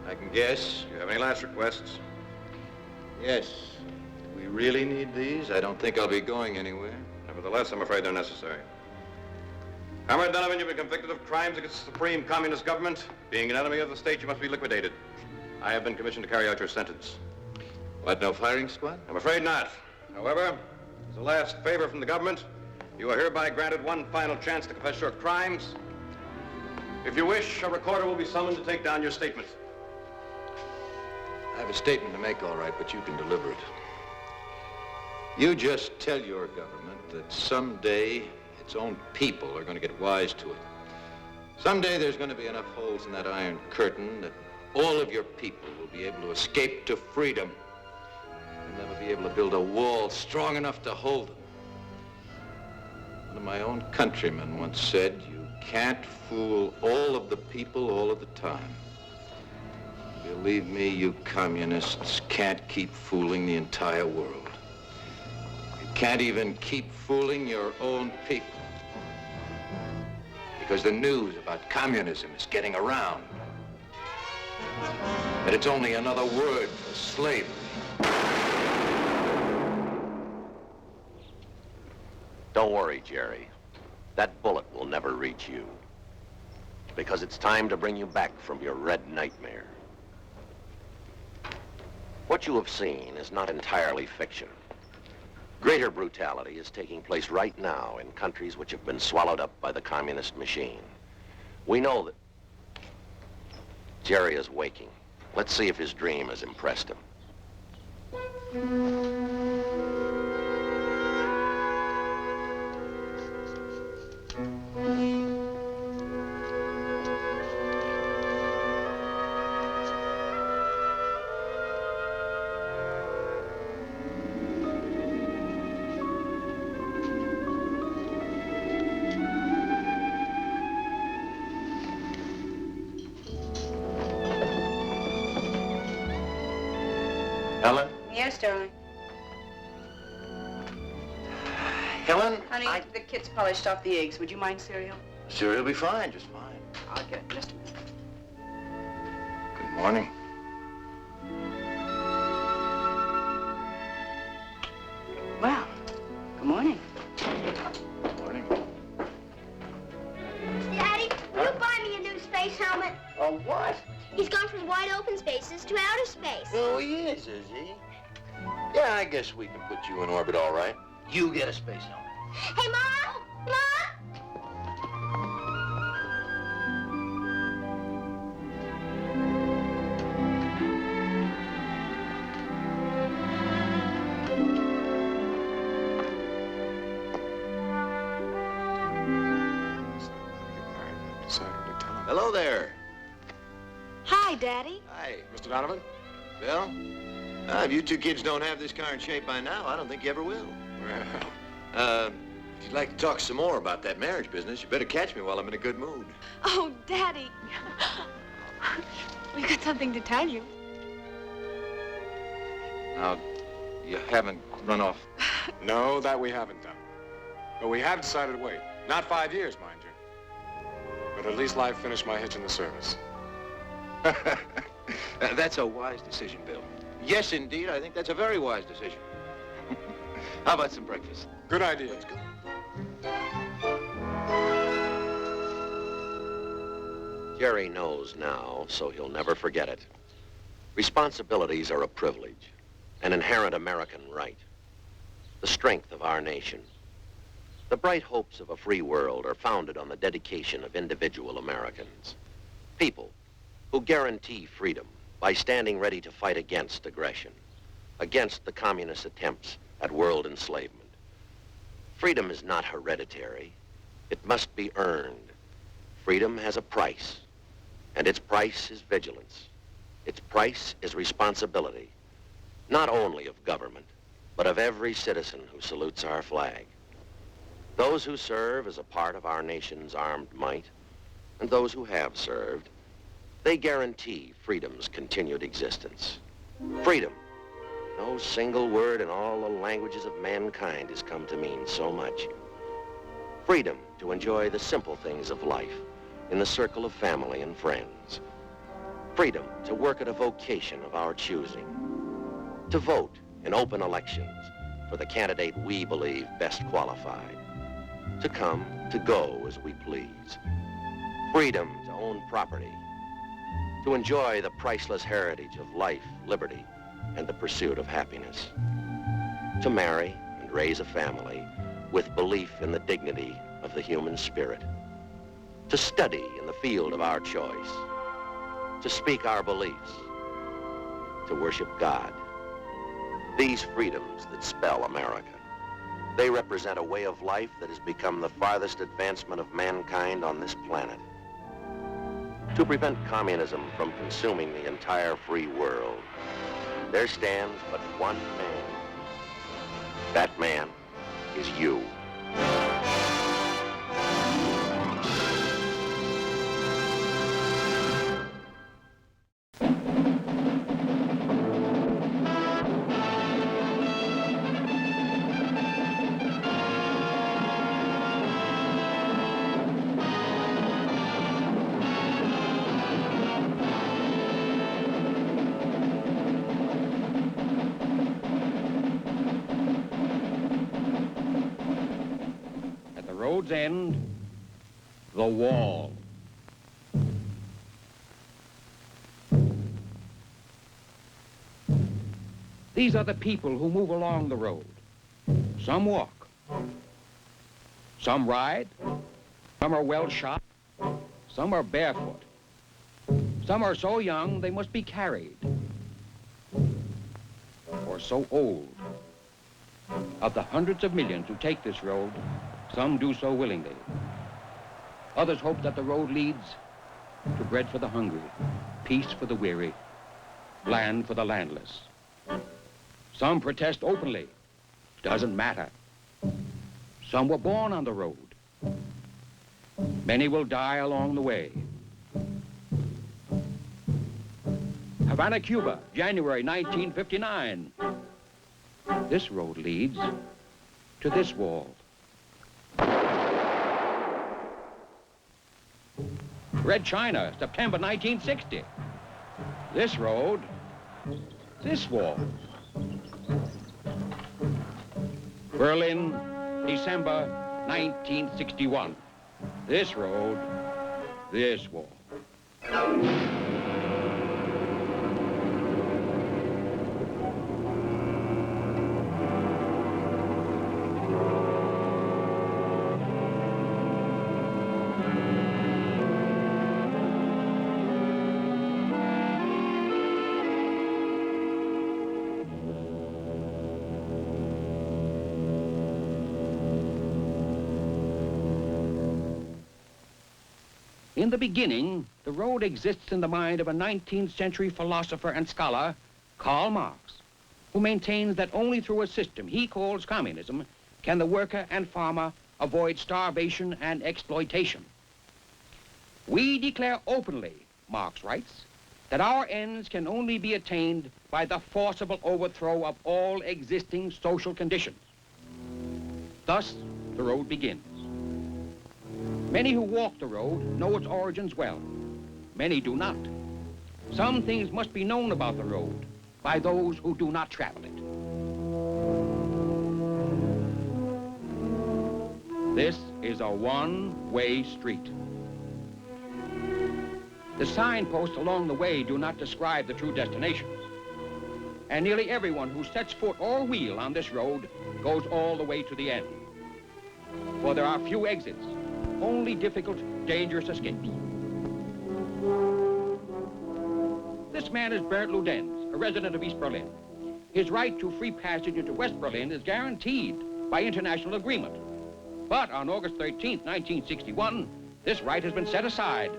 I can guess. Do you have any last requests? Yes. Do we really need these? I don't think I'll be going anywhere. Nevertheless, I'm afraid they're necessary. Comrade Donovan, you've been convicted of crimes against the supreme communist government. Being an enemy of the state, you must be liquidated. I have been commissioned to carry out your sentence. What, no firing squad? I'm afraid not. However, as a last favor from the government, you are hereby granted one final chance to confess your crimes. If you wish, a recorder will be summoned to take down your statement. I have a statement to make, all right, but you can deliver it. You just tell your government that someday its own people are going to get wise to it. Someday there's going to be enough holes in that iron curtain that all of your people will be able to escape to freedom. You'll never be able to build a wall strong enough to hold them. One of my own countrymen once said, you can't fool all of the people all of the time. Believe me, you communists can't keep fooling the entire world. You can't even keep fooling your own people. Because the news about communism is getting around. That it's only another word for slavery. Don't worry, Jerry. That bullet will never reach you. Because it's time to bring you back from your red nightmare. What you have seen is not entirely fiction. Greater brutality is taking place right now in countries which have been swallowed up by the communist machine. We know that Jerry is waking. Let's see if his dream has impressed him. Helen? Yes, darling. Helen? Honey, the kids polished off the eggs. Would you mind cereal? Cereal will be fine, just fine. I'll get it in just a minute. Good morning. Well, good morning. Daddy, will you buy me a new space helmet? A what? He's gone from wide open spaces to outer space. Oh, he is he? Yeah, I guess we can put you in orbit all right. You get a space helmet. Hey, Mom! Mom! Hello there. Hi, Daddy. Hi. Mr. Donovan? Bill? If you two kids don't have this car in shape by now, I don't think you ever will. Well, if you'd like to talk some more about that marriage business, you better catch me while I'm in a good mood. Oh, Daddy. We've got something to tell you. Now, you haven't run off. No, that we haven't done. But we have decided to wait. Not 5 years, mind you. But at least I've finished my hitch in the service. That's a wise decision, Bill. Yes, indeed, I think that's a very wise decision. How about some breakfast? Good idea. Let's go. Jerry knows now, so he'll never forget it. Responsibilities are a privilege, an inherent American right, the strength of our nation. The bright hopes of a free world are founded on the dedication of individual Americans, people who guarantee freedom by standing ready to fight against aggression, against the communist attempts at world enslavement. Freedom is not hereditary. It must be earned. Freedom has a price, and its price is vigilance. Its price is responsibility, not only of government, but of every citizen who salutes our flag. Those who serve as a part of our nation's armed might, and those who have served, they guarantee freedom's continued existence. Freedom. No single word in all the languages of mankind has come to mean so much. Freedom to enjoy the simple things of life in the circle of family and friends. Freedom to work at a vocation of our choosing. To vote in open elections for the candidate we believe best qualified. To come, to go as we please. Freedom to own property. To enjoy the priceless heritage of life, liberty, and the pursuit of happiness. To marry and raise a family with belief in the dignity of the human spirit. To study in the field of our choice. To speak our beliefs. To worship God. These freedoms that spell America. They represent a way of life that has become the farthest advancement of mankind on this planet. To prevent communism from consuming the entire free world, there stands but one man. That man is you. Road's end, the wall. These are the people who move along the road. Some walk. Some ride. Some are well shot. Some are barefoot. Some are so young they must be carried. Or so old. Of the hundreds of millions who take this road, some do so willingly. Others hope that the road leads to bread for the hungry, peace for the weary, land for the landless. Some protest openly. Doesn't matter. Some were born on the road. Many will die along the way. Havana, Cuba, January 1959. This road leads to this wall. Red China, September 1960. This road, this wall. Berlin, December 1961. This road, this wall. In the beginning, the road exists in the mind of a 19th century philosopher and scholar, Karl Marx, who maintains that only through a system he calls communism can the worker and farmer avoid starvation and exploitation. We declare openly, Marx writes, that our ends can only be attained by the forcible overthrow of all existing social conditions. Thus, the road begins. Many who walk the road know its origins well. Many do not. Some things must be known about the road by those who do not travel it. This is a one-way street. The signposts along the way do not describe the true destinations. And nearly everyone who sets foot or wheel on this road goes all the way to the end. For there are few exits, only difficult, dangerous escapes. This man is Bernd Ludenz, a resident of East Berlin. His right to free passage into West Berlin is guaranteed by international agreement. But on August 13th, 1961, this right has been set aside.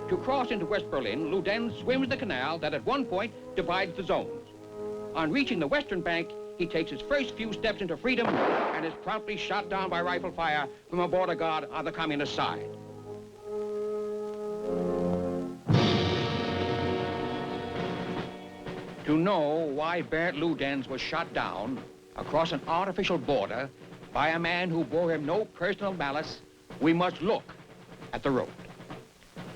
To cross into West Berlin, Ludenz swims the canal that at one point divides the zones. On reaching the western bank, he takes his first few steps into freedom and is promptly shot down by rifle fire from a border guard on the communist side. To know why Bernd Ludenz was shot down across an artificial border by a man who bore him no personal malice, we must look at the road.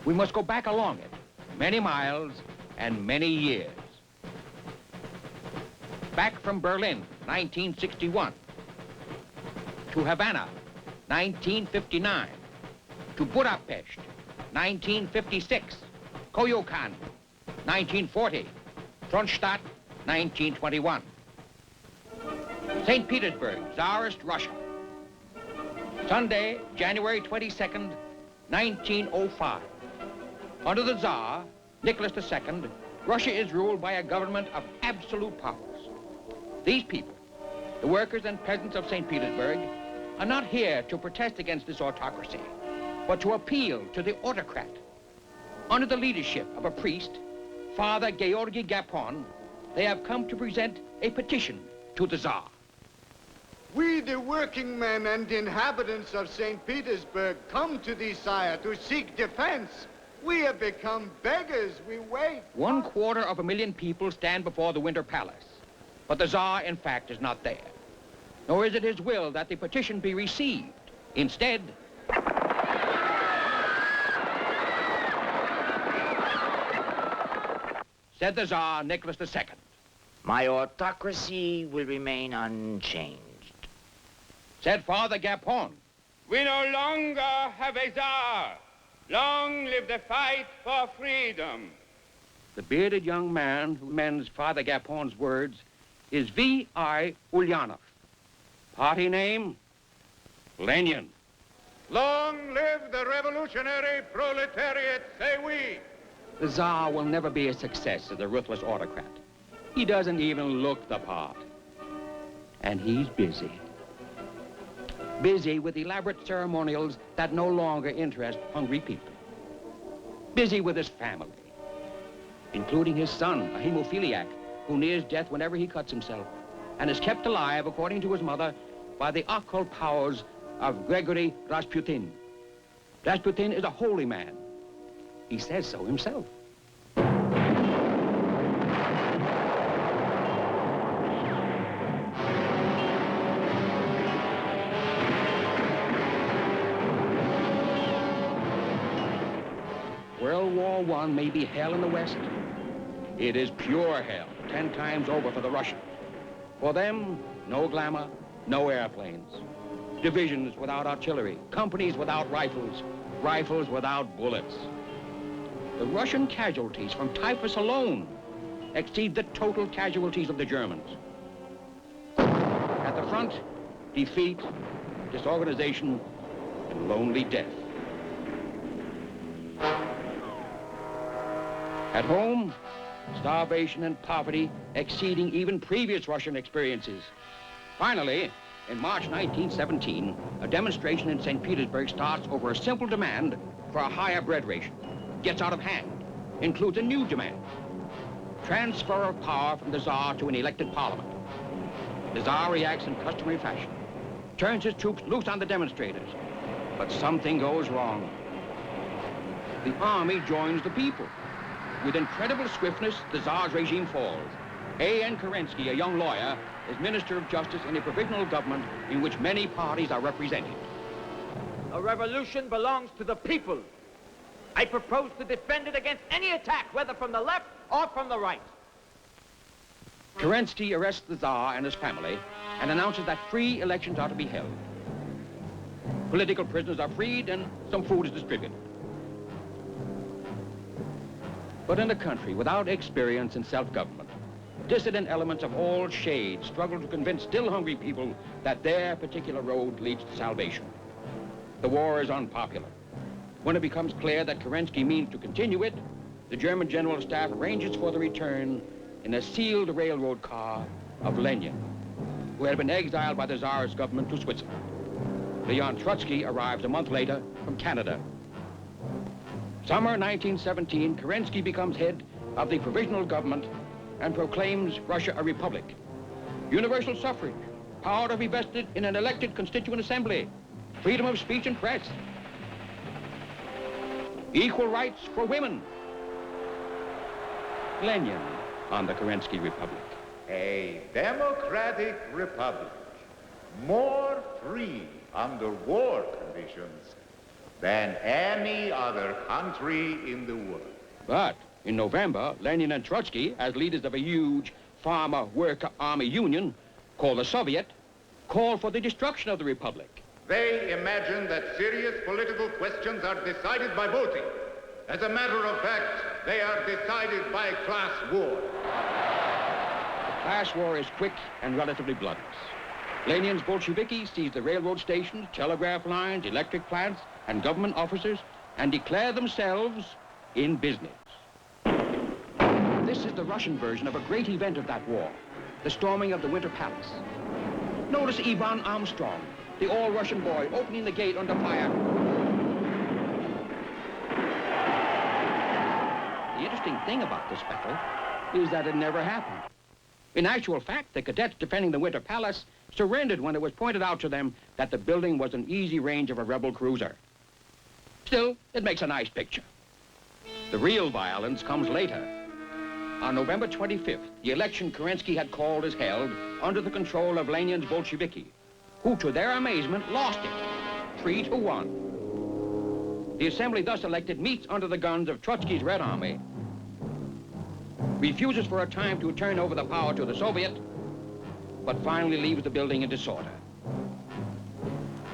We must go back along it, many miles and many years. Back from Berlin, 1961, to Havana, 1959, to Budapest, 1956, Koyokan, 1940, Kronstadt, 1921. St. Petersburg, Tsarist Russia. Sunday, January 22nd, 1905. Under the Tsar, Nicholas II, Russia is ruled by a government of absolute powers. These people, the workers and peasants of St. Petersburg, are not here to protest against this autocracy, but to appeal to the autocrat. Under the leadership of a priest, Father Georgy Gapon, they have come to present a petition to the Tsar. We, the working men and inhabitants of St. Petersburg, come to thee, sire, to seek defense. We have become beggars. We wait. 250,000 people stand before the Winter Palace. But the Tsar, in fact, is not there. Nor is it his will that the petition be received. Instead, said the Tsar, Nicholas II, my autocracy will remain unchanged. Said Father Gapon, we no longer have a Tsar. Long live the fight for freedom. The bearded young man who mends Father Gapon's words is V.I. Ulyanov. Party name, Lenin. Long live the revolutionary proletariat, say we. The Tsar will never be a success as a ruthless autocrat. He doesn't even look the part. And he's busy. Busy with elaborate ceremonials that no longer interest hungry people. Busy with his family, including his son, a hemophiliac, who nears death whenever he cuts himself, and is kept alive, according to his mother, by the occult powers of Gregory Rasputin. Rasputin is a holy man. He says so himself. World War I may be hell in the West. It is pure hell, 10 times over for the Russians. For them, no glamour, no airplanes. Divisions without artillery, companies without rifles, rifles without bullets. The Russian casualties from typhus alone exceed the total casualties of the Germans. At the front, defeat, disorganization, and lonely death. At home, starvation and poverty exceeding even previous Russian experiences. Finally, in March 1917, a demonstration in St. Petersburg starts over a simple demand for a higher bread ration gets out of hand, includes a new demand. Transfer of power from the Tsar to an elected parliament. The Tsar reacts in customary fashion, turns his troops loose on the demonstrators, but something goes wrong. The army joins the people. With incredible swiftness, the Tsar's regime falls. A.N. Kerensky, a young lawyer, is Minister of Justice in a provisional government in which many parties are represented. A revolution belongs to the people. I propose to defend it against any attack, whether from the left or from the right. Kerensky arrests the Tsar and his family and announces that free elections are to be held. Political prisoners are freed and some food is distributed. But in a country without experience in self-government, dissident elements of all shades struggle to convince still hungry people that their particular road leads to salvation. The war is unpopular. When it becomes clear that Kerensky means to continue it, the German General Staff arranges for the return in a sealed railroad car of Lenin, who had been exiled by the Tsarist government to Switzerland. Leon Trotsky arrives a month later from Canada. Summer 1917, Kerensky becomes head of the provisional government and proclaims Russia a republic. Universal suffrage, power to be vested in an elected constituent assembly, freedom of speech and press, equal rights for women. Lenin on the Kerensky Republic. A democratic republic, more free under war conditions than any other country in the world. But in November, Lenin and Trotsky, as leaders of a huge farmer-worker-army union called the Soviet, call for the destruction of the republic. They imagine that serious political questions are decided by voting. As a matter of fact, they are decided by class war. The class war is quick and relatively bloodless. Lenin's Bolsheviki seize the railroad stations, telegraph lines, electric plants, and government offices and declare themselves in business. This is the Russian version of a great event of that war, the storming of the Winter Palace. Notice Ivan Armstrong, the all-Russian boy, opening the gate under fire. The interesting thing about this battle is that it never happened. In actual fact, the cadets defending the Winter Palace surrendered when it was pointed out to them that the building was in easy range of a rebel cruiser. Still, it makes a nice picture. The real violence comes later. On November 25th, the election Kerensky had called is held under the control of Lenin's Bolsheviki, who, to their amazement, lost it, 3-1. The assembly thus elected meets under the guns of Trotsky's Red Army, refuses for a time to turn over the power to the Soviet, but finally leaves the building in disorder.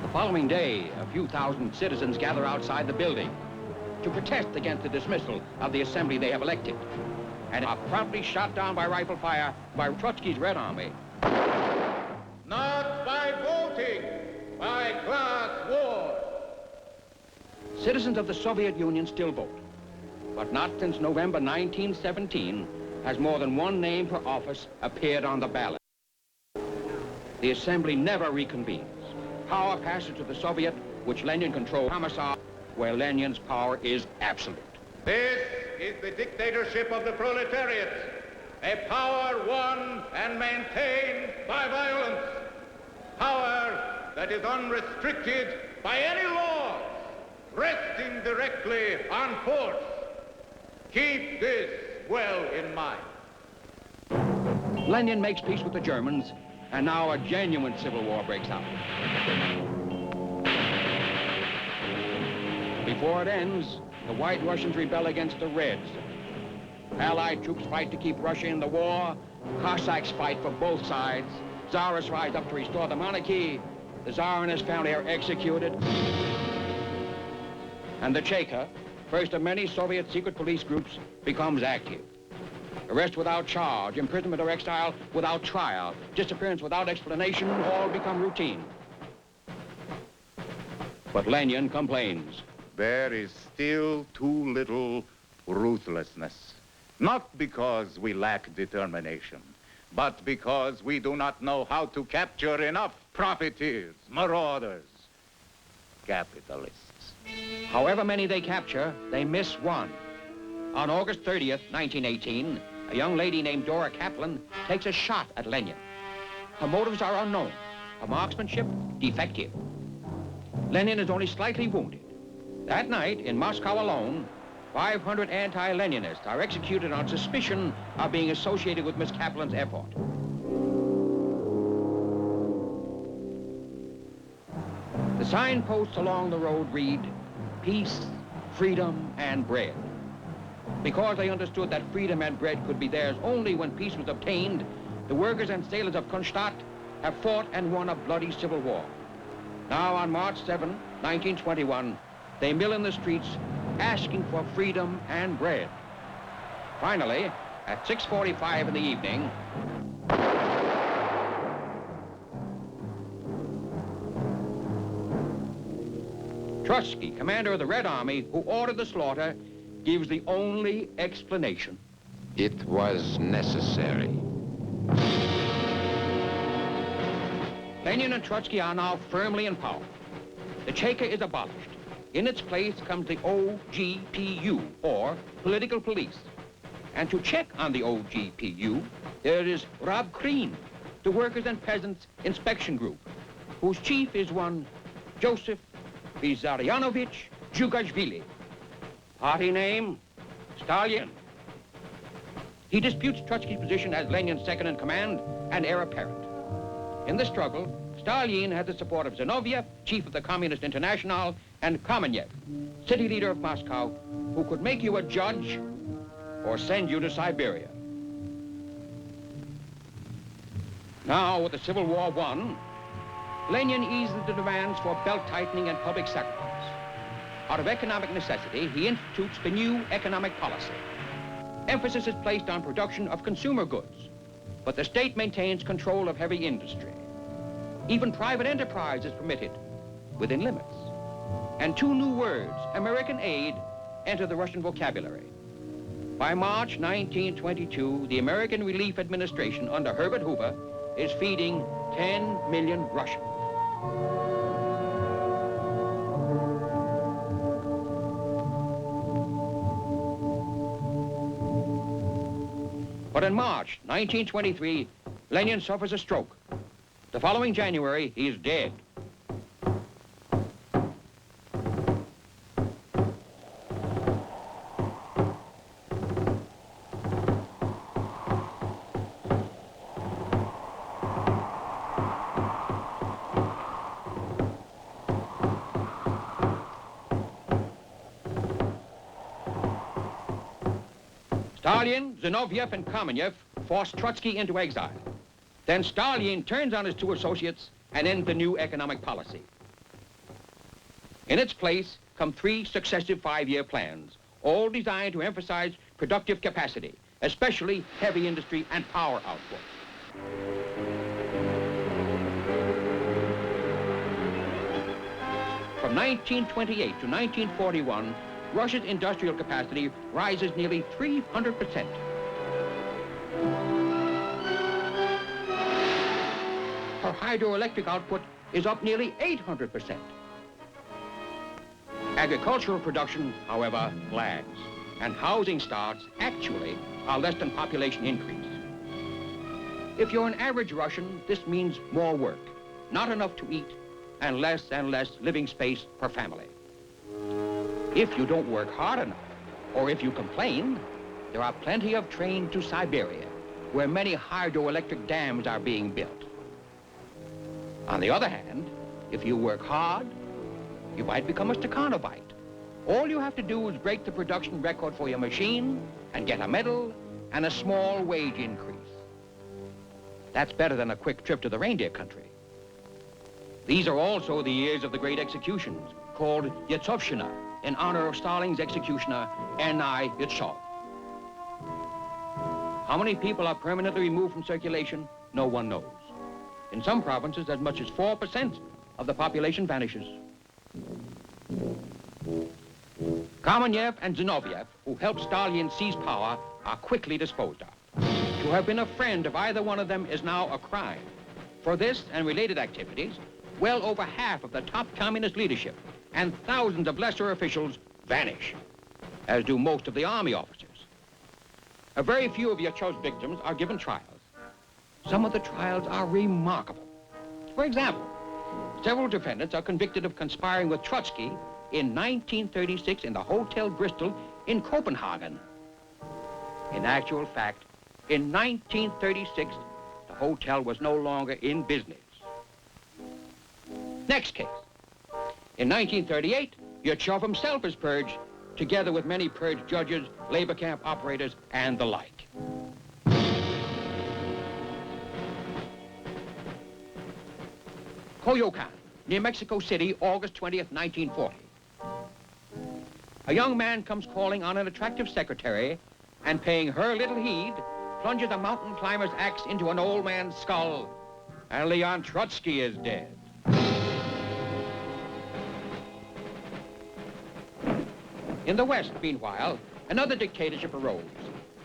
The following day, a few thousand citizens gather outside the building to protest against the dismissal of the assembly they have elected, and are promptly shot down by rifle fire by Trotsky's Red Army. Not by voting, by class war. Citizens of the Soviet Union still vote, but not since November 1917 has more than one name per office appeared on the ballot. The assembly never reconvenes. Power passes to the Soviet, which Lenin controls, Commissar, where Lenin's power is absolute. This is the dictatorship of the proletariat, a power won and maintained by violence, power that is unrestricted by any laws, resting directly on force. Keep this well in mind. Lenin makes peace with the Germans, and now a genuine civil war breaks out. Before it ends, the White Russians rebel against the Reds. Allied troops fight to keep Russia in the war. Cossacks fight for both sides. Tsarists rise up to restore the monarchy. The Tsar and his family are executed. And the Cheka, first of many Soviet secret police groups, becomes active. Arrest without charge, imprisonment or exile without trial, disappearance without explanation, all become routine. But Lenin complains. There is still too little ruthlessness. Not because we lack determination, but because we do not know how to capture enough profiteers, marauders. capitalists. However many they capture, they miss one. On August 30th, 1918, a young lady named Dora Kaplan takes a shot at Lenin. Her motives are unknown. Her marksmanship, defective. Lenin is only slightly wounded. That night, in Moscow alone, 500 anti-Leninists are executed on suspicion of being associated with Miss Kaplan's effort. The signposts along the road read, peace, freedom, and bread. Because they understood that freedom and bread could be theirs only when peace was obtained, the workers and sailors of Kronstadt have fought and won a bloody civil war. Now, on March 7, 1921, they mill in the streets asking for freedom and bread. Finally, at 6:45 in the evening, Trotsky, commander of the Red Army, who ordered the slaughter, gives the only explanation. It was necessary. Lenin and Trotsky are now firmly in power. The Cheka is abolished. In its place comes the OGPU, or political police. And to check on the OGPU, there is Rabkrin, the Workers and Peasants Inspection Group, whose chief is one Joseph Vissarionovich Zhugashvili. Party name, Stalin. He disputes Trotsky's position as Lenin's second-in-command and heir apparent. In the struggle, Stalin had the support of Zinoviev, chief of the Communist International, and Kamenev, city leader of Moscow, who could make you a judge or send you to Siberia. Now, with the Civil War won, Lenin eased the demands for belt-tightening and public sacrifice. Out of economic necessity, he institutes the new economic policy. Emphasis is placed on production of consumer goods, but the state maintains control of heavy industry. Even private enterprise is permitted within limits. And two new words, American aid, enter the Russian vocabulary. By March 1922, the American Relief Administration under Herbert Hoover is feeding 10 million Russians. But in March 1923, Lenin suffers a stroke. The following January, he is dead. Stalin, Zinoviev, and Kamenev forced Trotsky into exile. Then Stalin turns on his two associates and ends the new economic policy. In its place come three successive five-year plans, all designed to emphasize productive capacity, especially heavy industry and power output. From 1928 to 1941, Russia's industrial capacity rises nearly 300%. Her hydroelectric output is up nearly 800%. Agricultural production, however, lags, and housing starts actually are less than population increase. If you're an average Russian, this means more work, not enough to eat, and less living space per family. If you don't work hard enough, or if you complain, there are plenty of trains to Siberia, where many hydroelectric dams are being built. On the other hand, if you work hard, you might become a Stakhanovite. All you have to do is break the production record for your machine and get a medal and a small wage increase. That's better than a quick trip to the reindeer country. These are also the years of the great executions, called Yezhovshchina, in honor of Stalin's executioner, N.I. Yezhov. How many people are permanently removed from circulation? No one knows. In some provinces, as much as 4% of the population vanishes. Kamenev and Zinoviev, who helped Stalin seize power, are quickly disposed of. To have been a friend of either one of them is now a crime. For this and related activities, well over half of the top communist leadership and thousands of lesser officials vanish, as do most of the army officers. A very few of Yachow's victims are given trials. Some of the trials are remarkable. For example, several defendants are convicted of conspiring with Trotsky in 1936 in the Hotel Bristol in Copenhagen. In actual fact, in 1936, the hotel was no longer in business. Next case. In 1938, Yachow himself is purged, together with many purged judges, labor camp operators, and the like. Coyoacan, near Mexico City, August 20th, 1940. A young man comes calling on an attractive secretary and, paying her little heed, plunges a mountain climber's axe into an old man's skull, and Leon Trotsky is dead. In the West, meanwhile, another dictatorship arose,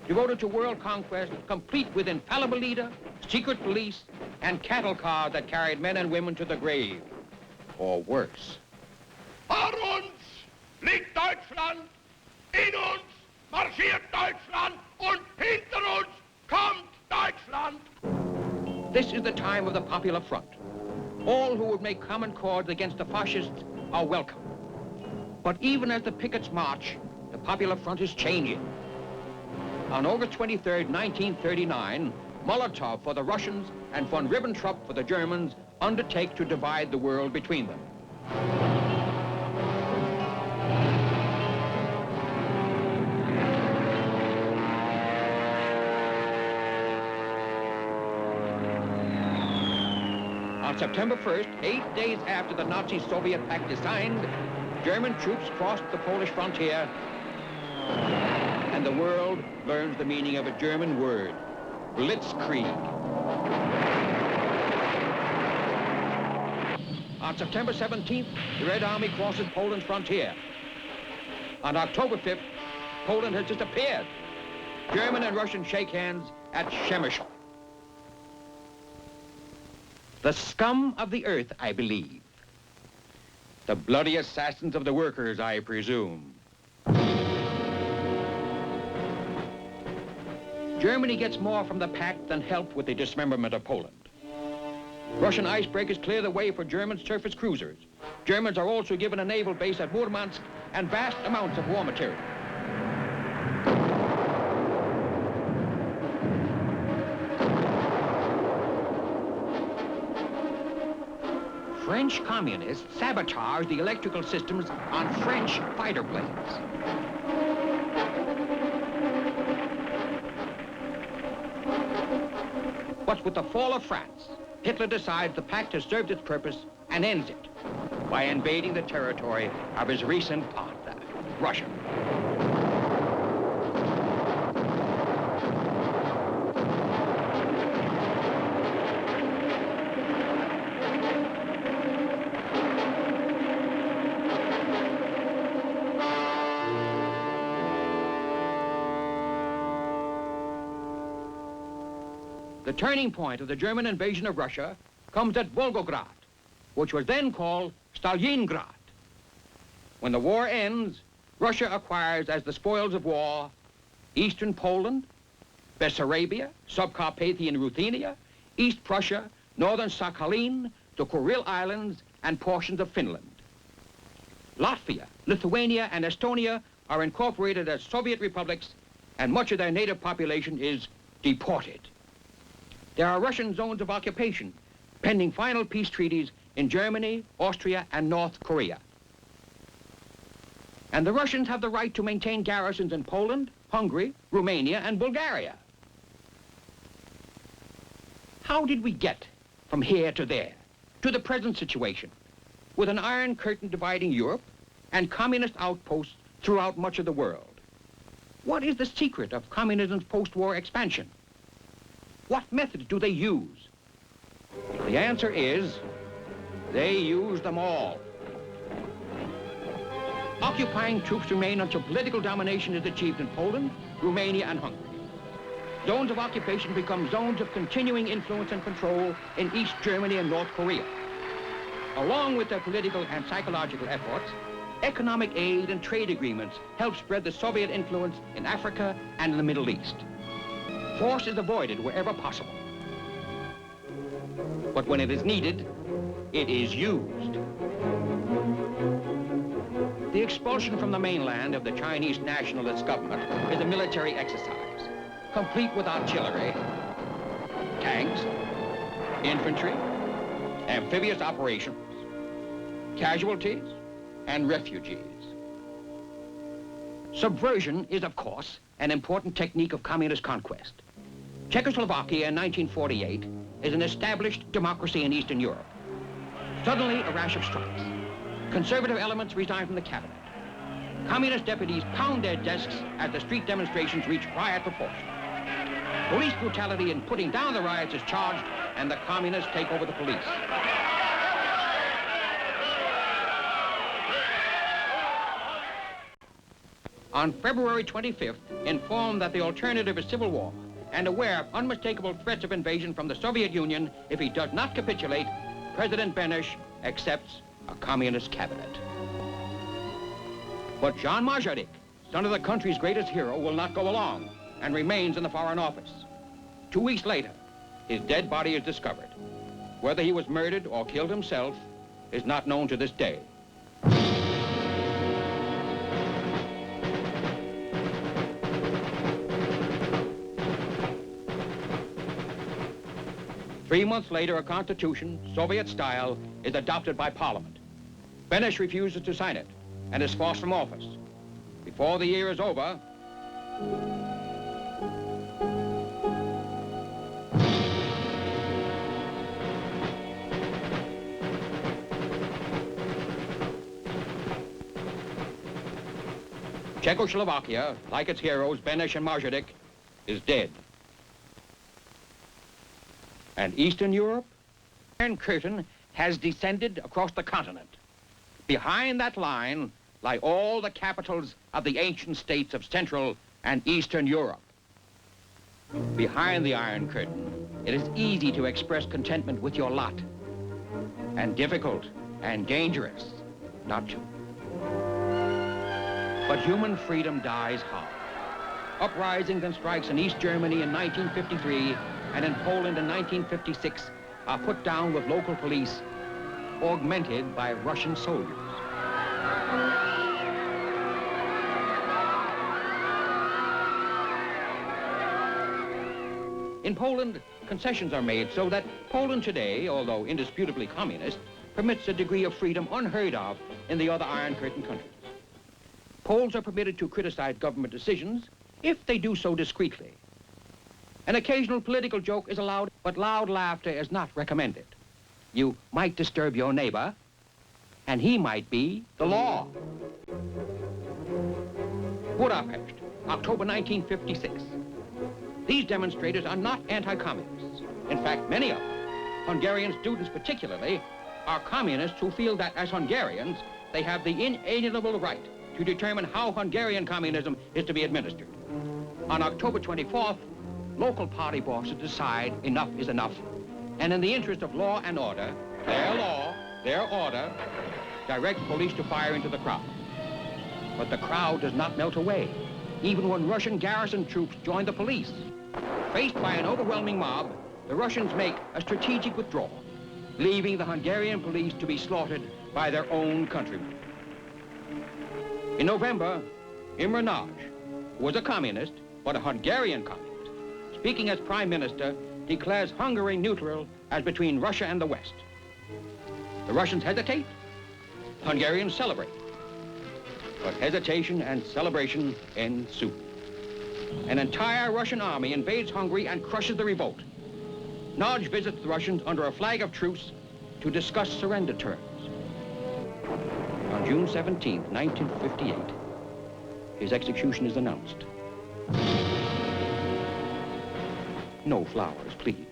devoted to world conquest, complete with infallible leader, secret police, and cattle cars that carried men and women to the grave, or worse. Vor uns liegt Deutschland, in uns marschiert Deutschland, und hinter uns kommt Deutschland. This is the time of the Popular Front. All who would make common cause against the fascists are welcome. But even as the pickets march, the Popular Front is changing. On August 23rd, 1939, Molotov for the Russians and von Ribbentrop for the Germans undertake to divide the world between them. On September 1st, 8 days after the Nazi-Soviet pact is signed, German troops crossed the Polish frontier, and the world learns the meaning of a German word, blitzkrieg. On September 17th, the Red Army crosses Poland's frontier. On October 5th, Poland has disappeared. German and Russian shake hands at Przemysl. The scum of the earth, I believe. The bloody assassins of the workers, I presume. Germany gets more from the pact than help with the dismemberment of Poland. Russian icebreakers clear the way for German surface cruisers. Germans are also given a naval base at Murmansk and vast amounts of war material. French communists sabotage the electrical systems on French fighter planes. But with the fall of France, Hitler decides the pact has served its purpose and ends it by invading the territory of his recent partner, Russia. The turning point of the German invasion of Russia comes at Volgograd, which was then called Stalingrad. When the war ends, Russia acquires as the spoils of war eastern Poland, Bessarabia, Subcarpathian Ruthenia, East Prussia, northern Sakhalin, the Kuril Islands, and portions of Finland. Latvia, Lithuania, and Estonia are incorporated as Soviet republics, and much of their native population is deported. There are Russian zones of occupation, pending final peace treaties in Germany, Austria, and North Korea. And the Russians have the right to maintain garrisons in Poland, Hungary, Romania, and Bulgaria. How did we get from here to there, to the present situation, with an iron curtain dividing Europe and communist outposts throughout much of the world? What is the secret of communism's post-war expansion? What methods do they use? The answer is, they use them all. Occupying troops remain until political domination is achieved in Poland, Romania, and Hungary. Zones of occupation become zones of continuing influence and control in East Germany and North Korea. Along with their political and psychological efforts, economic aid and trade agreements help spread the Soviet influence in Africa and in the Middle East. Force is avoided wherever possible. But when it is needed, it is used. The expulsion from the mainland of the Chinese nationalist government is a military exercise, complete with artillery, tanks, infantry, amphibious operations, casualties, and refugees. Subversion is, of course, an important technique of communist conquest. Czechoslovakia in 1948 is an established democracy in Eastern Europe. Suddenly, a rash of strikes. Conservative elements resign from the cabinet. Communist deputies pound their desks as the street demonstrations reach riot proportion. Police brutality in putting down the riots is charged, and the communists take over the police. On February 25th, informed that the alternative is civil war, and aware of unmistakable threats of invasion from the Soviet Union if he does not capitulate, President Benesch accepts a communist cabinet. But Jean Marjadik, son of the country's greatest hero, will not go along and remains in the Foreign Office. 2 weeks later, his dead body is discovered. Whether he was murdered or killed himself is not known to this day. Three months later, a constitution, Soviet style, is adopted by Parliament. Benesch refuses to sign it and is forced from office. Before the year is over, Czechoslovakia, like its heroes, Benesch and Marjadik, is dead. And Eastern Europe? The Iron Curtain has descended across the continent. Behind that line lie all the capitals of the ancient states of Central and Eastern Europe. Behind the Iron Curtain, it is easy to express contentment with your lot, and difficult and dangerous not to. But human freedom dies hard. Uprisings and strikes in East Germany in 1953 and in Poland in 1956 are put down with local police, augmented by Russian soldiers. In Poland, concessions are made so that Poland today, although indisputably communist, permits a degree of freedom unheard of in the other Iron Curtain countries. Poles are permitted to criticize government decisions if they do so discreetly. An occasional political joke is allowed, but loud laughter is not recommended. You might disturb your neighbor, and he might be the law. Budapest, October 1956. These demonstrators are not anti-communists. In fact, many of them, Hungarian students particularly, are communists who feel that as Hungarians, they have the inalienable right to determine how Hungarian communism is to be administered. On October 24th, local party bosses decide enough is enough, and in the interest of law and order, their order, direct police to fire into the crowd. But the crowd does not melt away, even when Russian garrison troops join the police. Faced by an overwhelming mob, the Russians make a strategic withdrawal, leaving the Hungarian police to be slaughtered by their own countrymen. In November, Imre Nagy, who was a communist, but a Hungarian communist, speaking as prime minister, declares Hungary neutral as between Russia and the West. The Russians hesitate, the Hungarians celebrate. But hesitation and celebration end soon. An entire Russian army invades Hungary and crushes the revolt. Nagy visits the Russians under a flag of truce to discuss surrender terms. On June 17, 1958, his execution is announced. No flowers, please.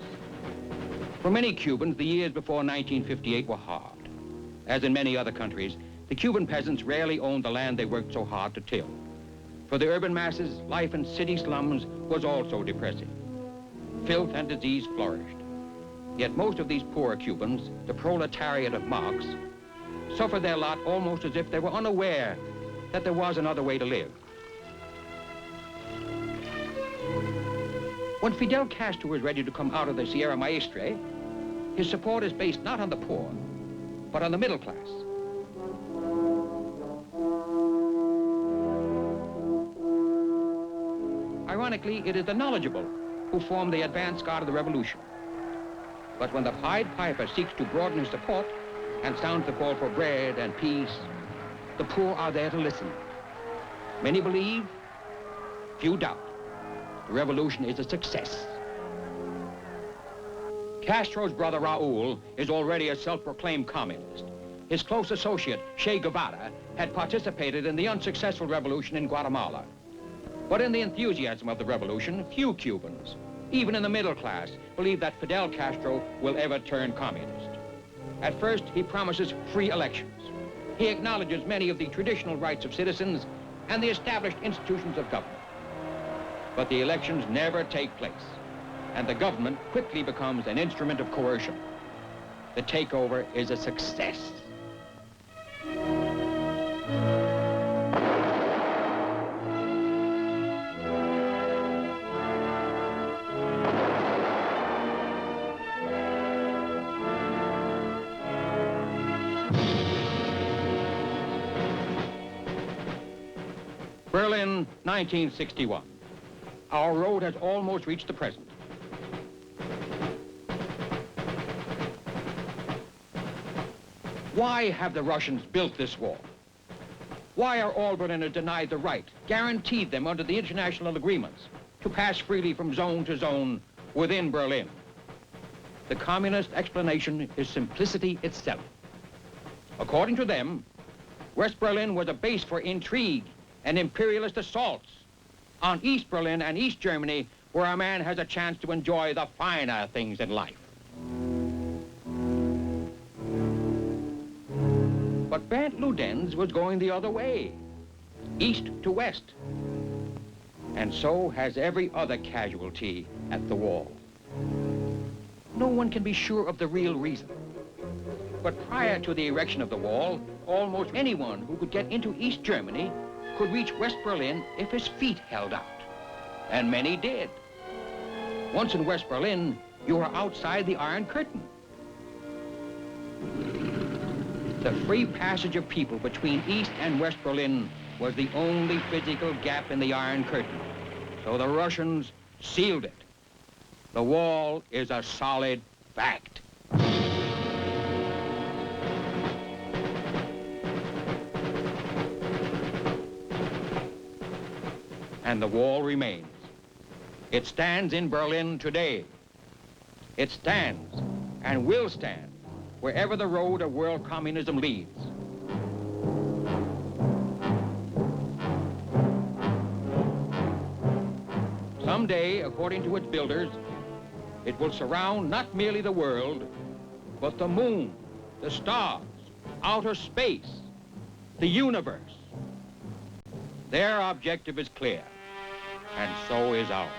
For many Cubans, the years before 1958 were hard. As in many other countries, the Cuban peasants rarely owned the land they worked so hard to till. For the urban masses, life in city slums was also depressing. Filth and disease flourished. Yet most of these poor Cubans, the proletariat of Marx, suffer their lot almost as if they were unaware that there was another way to live. When Fidel Castro was ready to come out of the Sierra Maestre, his support is based not on the poor, but on the middle class. Ironically, it is the knowledgeable who form the advance guard of the revolution. But when the Pied Piper seeks to broaden his support and sounds the call for bread and peace, the poor are there to listen. Many believe, few doubt. The revolution is a success. Castro's brother Raul is already a self-proclaimed communist. His close associate, Che Guevara, had participated in the unsuccessful revolution in Guatemala. But in the enthusiasm of the revolution, few Cubans, even in the middle class, believe that Fidel Castro will ever turn communist. At first, he promises free elections. He acknowledges many of the traditional rights of citizens and the established institutions of government. But the elections never take place, and the government quickly becomes an instrument of coercion. The takeover is a success. Berlin, 1961. Our road has almost reached the present. Why have the Russians built this wall? Why are all Berliners denied the right, guaranteed them under the international agreements, to pass freely from zone to zone within Berlin? The communist explanation is simplicity itself. According to them, West Berlin was a base for intrigue and imperialist assaults on East Berlin and East Germany, where a man has a chance to enjoy the finer things in life. But Bernd Ludens was going the other way, east to west. And so has every other casualty at the wall. No one can be sure of the real reason. But prior to the erection of the wall, almost anyone who could get into East Germany could reach West Berlin if his feet held out. And many did. Once in West Berlin, you are outside the Iron Curtain. The free passage of people between East and West Berlin was the only physical gap in the Iron Curtain. So the Russians sealed it. The wall is a solid fact. And the wall remains. It stands in Berlin today. It stands and will stand wherever the road of world communism leads. Someday, according to its builders, it will surround not merely the world, but the moon, the stars, outer space, the universe. Their objective is clear, and so is ours.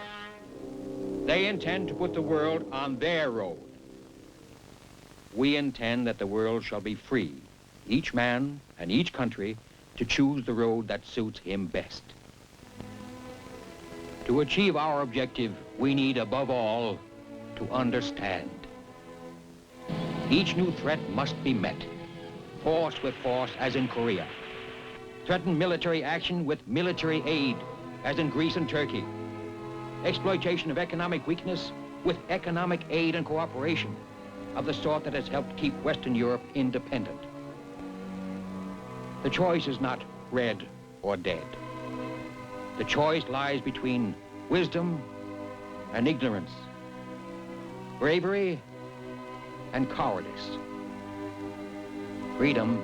They intend to put the world on their road. We intend that the world shall be free, each man and each country to choose the road that suits him best. To achieve our objective, we need, above all, to understand. Each new threat must be met, force with force, as in Korea. Threaten military action with military aid, as in Greece and Turkey. Exploitation of economic weakness with economic aid and cooperation, of the sort that has helped keep Western Europe independent. The choice is not red or dead. The choice lies between wisdom and ignorance, bravery and cowardice, freedom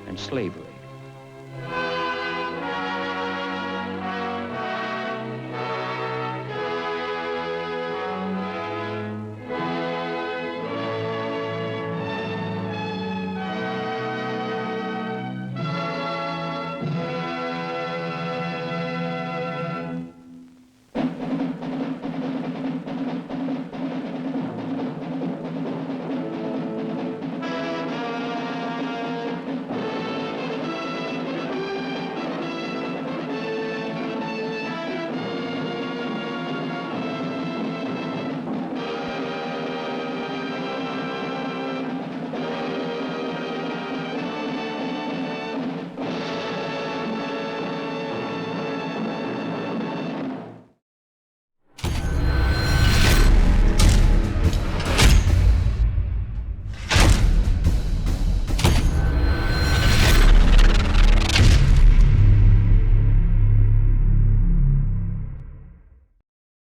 and slavery.